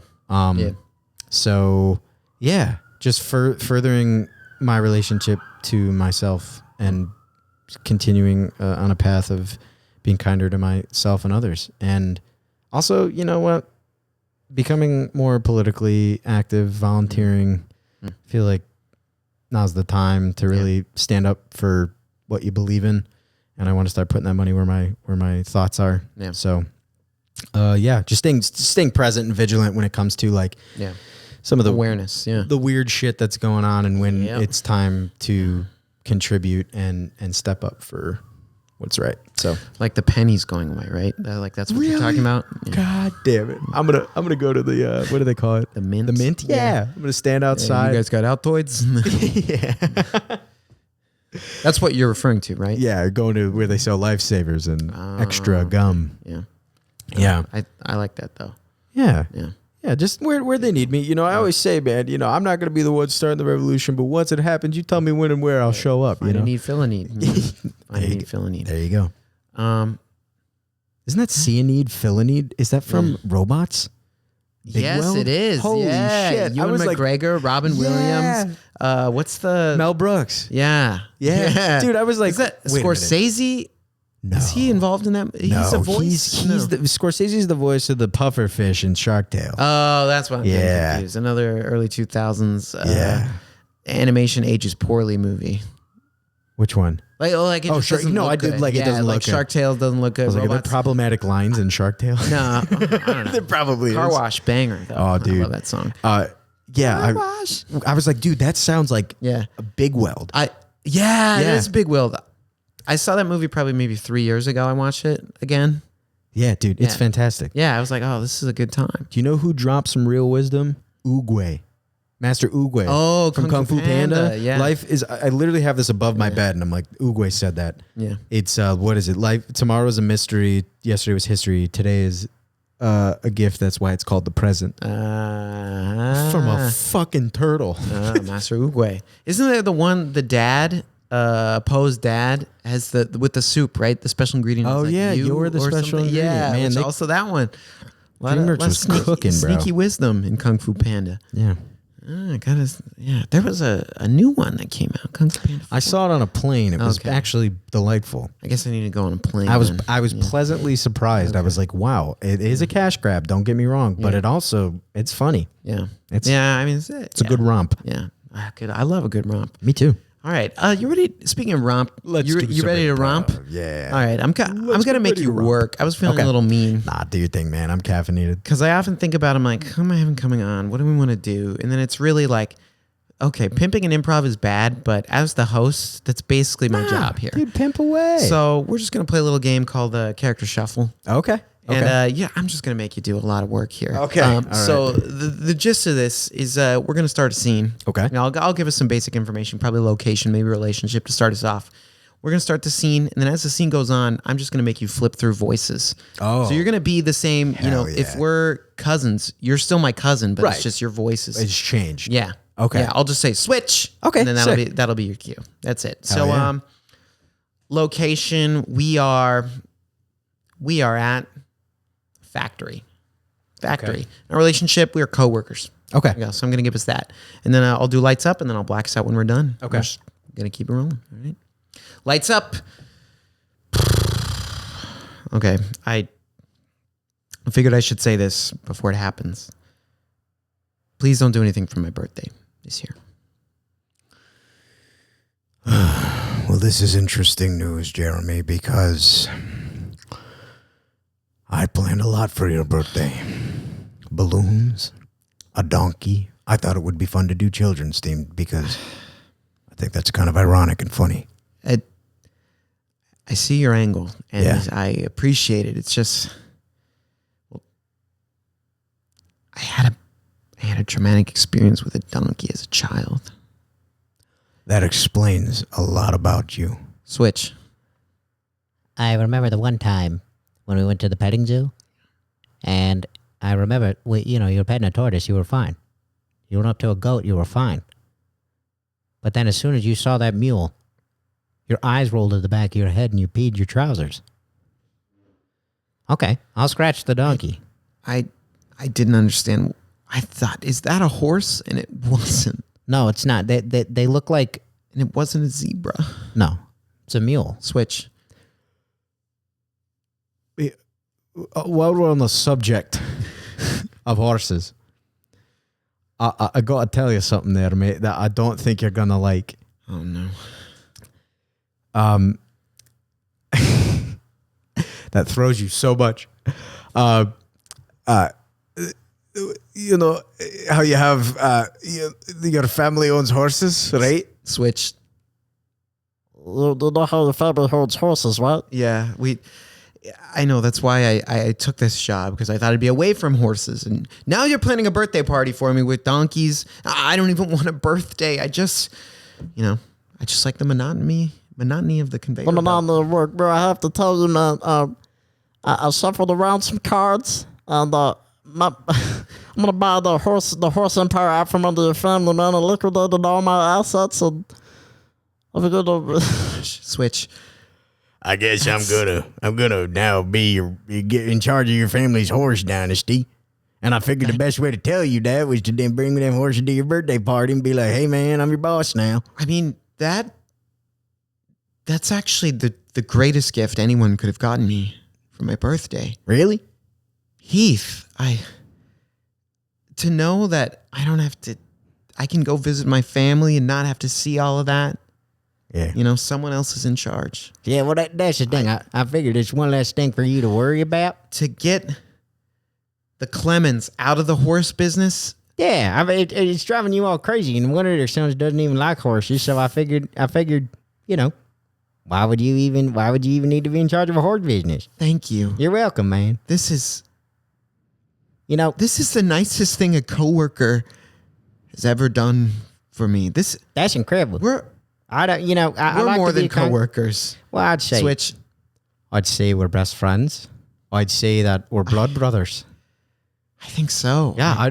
So yeah, just furthering my relationship to myself and continuing on a path of being kinder to myself and others. And also, you know what? Becoming more politically active, volunteering. I feel like now's the time to really stand up for what you believe in. And I want to start putting that money where my thoughts are.
Yeah.
So, just staying present and vigilant when it comes to like some of the
awareness. Yeah.
the weird shit that's going on, and when it's time to contribute and step up for what's right. So
Like the pennies going away, right? That's what you're talking about. Yeah.
God damn it! I'm gonna go to the what do they call it?
The mint.
The mint. Yeah. I'm gonna stand outside.
You guys got Altoids?
yeah.
That's what you're referring to, right?
Yeah, going to where they sell lifesavers and extra gum.
Yeah.
Yeah.
I like that though.
Yeah.
Yeah.
Yeah, just where they need me. You know, I always say, man, you know, I'm not going to be the one starting the revolution, but once it happens, you tell me when and where I'll show up.
Find
you know?
a need, fill a need. Find a need, fill a need.
There you go. Isn't that see a need, fill a need? Is that from Robots? Big
Yes,
Weld?
it is.
Holy shit.
Ewan McGregor, Robin Williams. What's the...
Mel Brooks.
Yeah.
Yeah. Dude, I was like...
Is that
wait a minute.
Scorsese?
No.
Is he involved in that? He's a voice?
He's Scorsese's the voice of the puffer fish in Shark Tale.
Oh, that's what I'm getting
Yeah.
confused. Another early 2000s animation ages poorly movie.
Which one?
It just
sure.
doesn't
No,
look
I did
good.
like it doesn't look
like
good.
Shark Tale doesn't look good.
I was like, are there
Robots-
problematic lines in Shark Tale?
No, I don't know.
There probably
Car
is.
Wash banger though.
Oh, dude.
I love that song.
Yeah. I was like, dude, that sounds like
Yeah.
a Big Weld.
It is Big Weld. I saw that movie probably maybe 3 years ago. I watched it again.
Yeah, dude, it's
Yeah.
fantastic.
Yeah, I was like, oh, this is a good time.
Do you know who dropped some real wisdom? Oogway. Master Oogway.
Oh,
from Kung Fu Panda.
Yeah.
Life is, I literally have this above my bed, and I'm like, Oogway said that.
Yeah.
It's, what is it? Life, tomorrow is a mystery. Yesterday was history. Today is a gift. That's why it's called the present. From a fucking turtle.
Master Oogway. Isn't there the one, the dad, Poe's dad has with the soup, right? The special ingredient.
Oh,
is like
yeah, you're the
or
special
something.
ingredient.
Yeah,
Man,
which
they-
also that one.
DreamWorks was cooking, bro.
Sneaky wisdom in Kung Fu Panda.
Yeah.
There was a new one that came out. Kung Fu Panda 4.
I saw it on a plane. It was
Okay.
actually delightful.
I guess I need to go on a plane.
I was
then.
pleasantly surprised. I was like, wow, it is a cash grab. Don't get me wrong, but it's funny.
Yeah.
It's
I mean, it's
a good romp.
Yeah. I love a good romp.
Me too.
All right. You ready? Speaking of romp, you ready to romp?
Yeah.
All right. I'm gonna
get
make
ready
you
to romp.
work. I was feeling
Okay.
a little mean
Nah, do your thing, man. I'm caffeinated.
because I often think about. I'm like, who am I having coming on? What do we want to do? And then it's really like, okay, pimping an improv is bad, but as the host, that's basically my job here.
Dude, pimp away.
So we're just gonna play a little game called the Character Shuffle.
okay.
And I'm just gonna make you do a lot of work here.
Okay.
So the gist of this is we're gonna start a scene.
Okay.
And I'll give us some basic information, probably location, maybe relationship to start us off. We're gonna start the scene, and then as the scene goes on, I'm just gonna make you flip through voices.
Oh.
So you're gonna be the same.
Hell
If
yeah.
we're cousins, you're still my cousin, but
Right.
it's just your voices.
It's changed.
Yeah.
Okay.
Yeah, I'll just say switch.
Okay,
and then
sick.
that'll be your cue. That's it.
Hell
So
yeah.
location, we are at factory.
Okay.
Our relationship, we are coworkers.
Okay.
Yeah, so I'm gonna give us that, and then I'll do lights up, and then I'll black us out when we're done.
Okay.
We're just gonna keep it rolling. All right. Lights up. Okay, I figured I should say this before it happens. Please don't do anything for my birthday this year.
Well, this is interesting news, Jeremy, because I planned a lot for your birthday. Balloons, a donkey. I thought it would be fun to do children's themed because I think that's kind of ironic and funny.
I see your angle, and
Yeah.
I appreciate it. It's just, well, I had a traumatic experience with a donkey as a child.
That explains a lot about you.
Switch.
I remember the one time when we went to the petting zoo, and I remember, you were petting a tortoise, you were fine. You went up to a goat, you were fine. But then as soon as you saw that mule, your eyes rolled to the back of your head and you peed your trousers. Okay, I'll scratch the donkey.
I didn't understand. I thought, is that a horse? And it wasn't.
No, it's not. They look like,
And it wasn't a zebra.
no, it's a mule.
Switch.
While we're on the subject of horses, I got to tell you something there, mate, that I don't think you're going to like.
Oh, no.
That throws you so much. You know how you have your family owns horses, right?
Switch.
You know how the family holds horses, right?
Yeah, I know. That's why I took this job, because I thought I'd be away from horses. And now you're planning a birthday party for me with donkeys. I don't even want a birthday. I just like the monotony of the conveyor belt.
On the work, bro, I have to tell you, man, I shuffled around some cards, and I'm gonna buy the horse empire out from under your family, man. I liquidated all my assets, and I'm gonna
Switch.
I guess I'm gonna now get in charge of your family's horse dynasty. And I figured the best way to tell you that was to then bring them horses to your birthday party and be like, hey man, I'm your boss now.
I mean, that's actually the greatest gift anyone could have gotten me for my birthday.
Really?
Heath, to know that I can go visit my family and not have to see all of that.
Yeah.
Someone else is in charge.
yeah. Well, that's the thing. I figured it's one less thing for you to worry about.
To get the Clemens out of the horse business,
Yeah, I mean, it's driving you all crazy, and one of their sons doesn't even like horses. So I figured, why would you even need to be in charge of a horse business?
thank you.
You're welcome, man.
This is
This
the nicest thing a coworker has ever done for me.
that's incredible.
We're
I don't, I
we're
like
more
to be
than
a kind-
coworkers.
Well, I'd say
I'd say we're best friends. I'd say that we're blood brothers.
I think so.
Yeah, I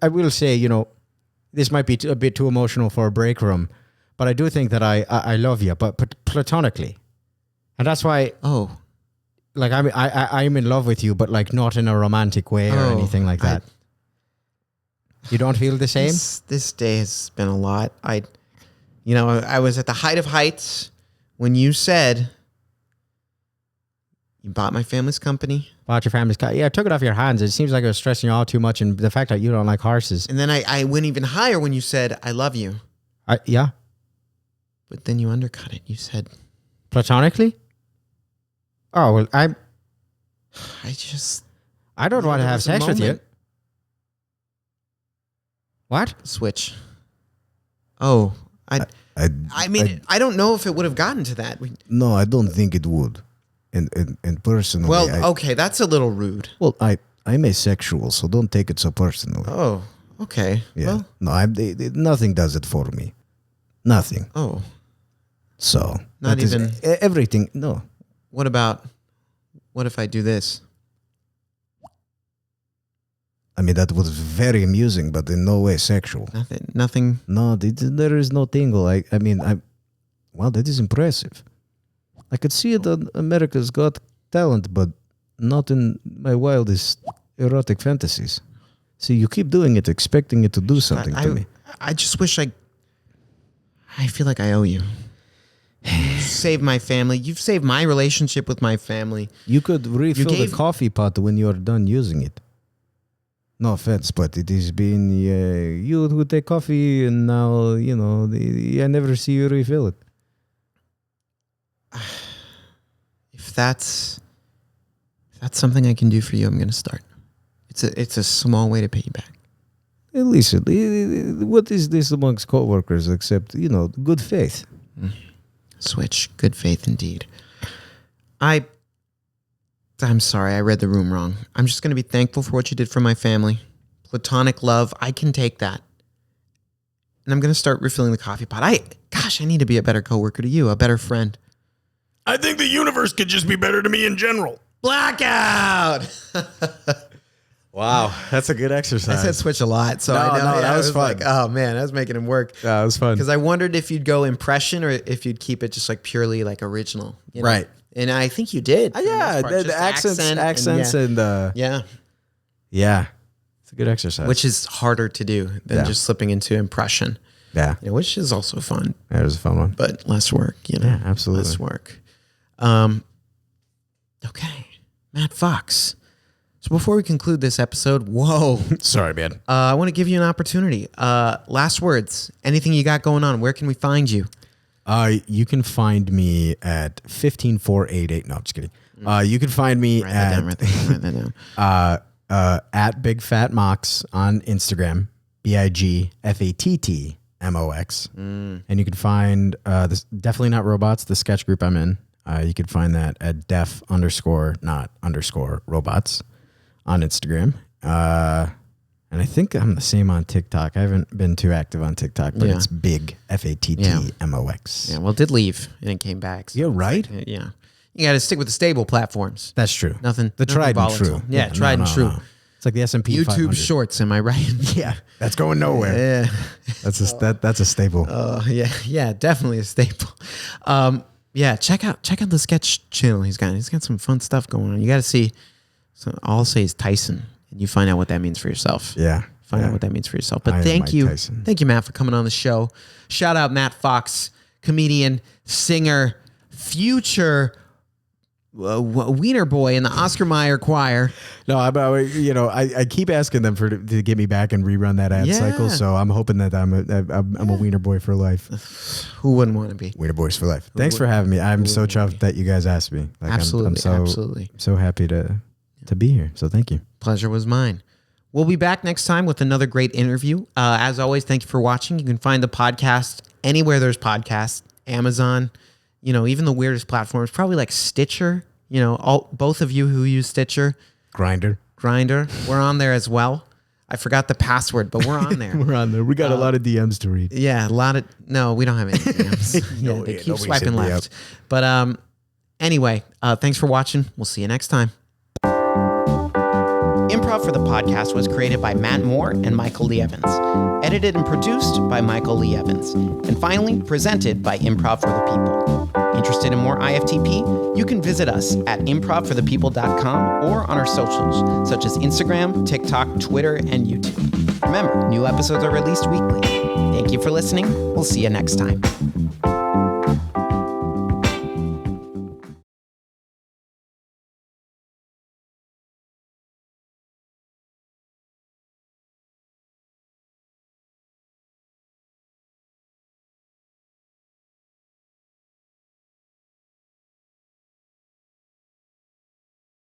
will say, this might be a bit too emotional for a break room, but I do think that I love you, but platonically, and that's why,
Oh,
like, I'm in love with you, but like not in a romantic way or
Oh,
anything like that. You don't feel the same?
this day has been a lot. I was at the height of heights when you said you bought my family's company.
About your family's car. Yeah, I took it off your hands. It seems like I was stressing you all too much, and the fact that you don't like horses.
And then I went even higher when you said, I love you.
Yeah,
But then you undercut it. You said,
platonically. Oh well, I don't want to
there
have
was a
sex with you.
moment.
What?
Switch. Oh, I don't know if it would have gotten to that.
No, I don't think it would. And personally,
Well, okay, that's a little rude.
well, I'm asexual, so don't take it so personally.
Oh, okay.
Yeah.
Well,
No, nothing does it for me. Nothing.
oh,
So
Not
that is
even-
everything. No,
what if I do this?
I mean, that was very amusing, but in no way sexual.
Nothing.
No, there is no tingle. Well, that is impressive. I could see it on America's Got Talent, but not in my wildest erotic fantasies. See, you keep doing it, expecting it to do something to me.
I just wish I feel like I owe you. You saved my family. You've saved my relationship with my family.
You could refill the coffee pot when you are done using it. No offense, but it has been you who take coffee, and now I never see you refill it.
If that's something I can do for you, I'm going to start. It's a small way to pay you back.
Listen, what is this amongst coworkers except good faith?
Switch, good faith indeed. I'm sorry, I read the room wrong. I'm just going to be thankful for what you did for my family. Platonic love, I can take that. And I'm going to start refilling the coffee pot. I need to be a better coworker to you, a better friend.
I think the universe could just be better to me in general.
Blackout!
Wow, that's a good exercise.
I said switch a lot, so I know that was fun. Like, oh man, I was making him work.
Yeah, it was fun.
Because I wondered if you'd go impression or if you'd keep it just like purely like original.
Right.
And I think you did.
Yeah, the accents and yeah, it's a good exercise.
Which is harder to do than just slipping into impression.
Yeah.
Which is also fun.
That was a fun one.
But less work,
Yeah, absolutely.
Less work. Okay. Matt Fox. So before we conclude this episode, whoa.
Sorry, man.
I want to give you an opportunity. Last words. Anything you got going on? Where can we find you?
You can find me at 15488. No, I'm just kidding. You can find me
Write that down.
At Big Fat Mox on Instagram, BIGFATTMOX. And you can find this Definitely Not Robots, the sketch group I'm in. You can find that at def_not_robots on Instagram. And I think I'm the same on TikTok. I haven't been too active on TikTok, but it's big FATTMOX.
Yeah, well, it did leave and it came back. So
yeah, right?
Yeah. You got to stick with the stable platforms.
That's true.
Nothing.
The tried and
volatile.
true.
Yeah, tried and true.
No. It's like the S&P
YouTube
500.
Shorts, am I right?
Yeah, that's going nowhere.
Yeah.
That's a staple.
Yeah, definitely a staple. Yeah, check out the sketch channel he's got. He's got some fun stuff going on. You got to see. So all I'll say is Tyson, and you find out what that means for yourself.
Yeah.
Find out what that means for yourself. But
I
thank you.
Tyson.
Thank you, Matt, for coming on the show. Shout out Matt Fox, comedian, singer, future wiener boy in the Oscar Mayer choir.
No, I keep asking them to get me back and rerun that ad cycle. So I'm hoping that I'm a wiener boy for life.
Who wouldn't want to be?
Wiener boys for life. Thanks for having me. I'm so chuffed that you guys asked me. Like,
Absolutely.
I'm so happy to be here. So thank you.
Pleasure was mine. We'll be back next time with another great interview. As always, thank you for watching. You can find the podcast anywhere there's podcasts, Amazon, even the weirdest platforms, probably like Stitcher, both of you who use Stitcher.
Grindr.
We're on there as well. I forgot the password, but we're on there.
We're on there. We got a lot of DMs to read.
Yeah, no, we don't have any DMs. They keep swiping left. But anyway, thanks for watching. We'll see you next time. Improv for the Podcast was created by Matt Moore and Michael Lee Evans. Edited and produced by Michael Lee Evans. And finally, presented by Improv for the People. Interested in more IFTP? You can visit us at improvforthepeople.com or on our socials, such as Instagram, TikTok, Twitter, and YouTube. Remember, new episodes are released weekly. Thank you for listening. We'll see you next time.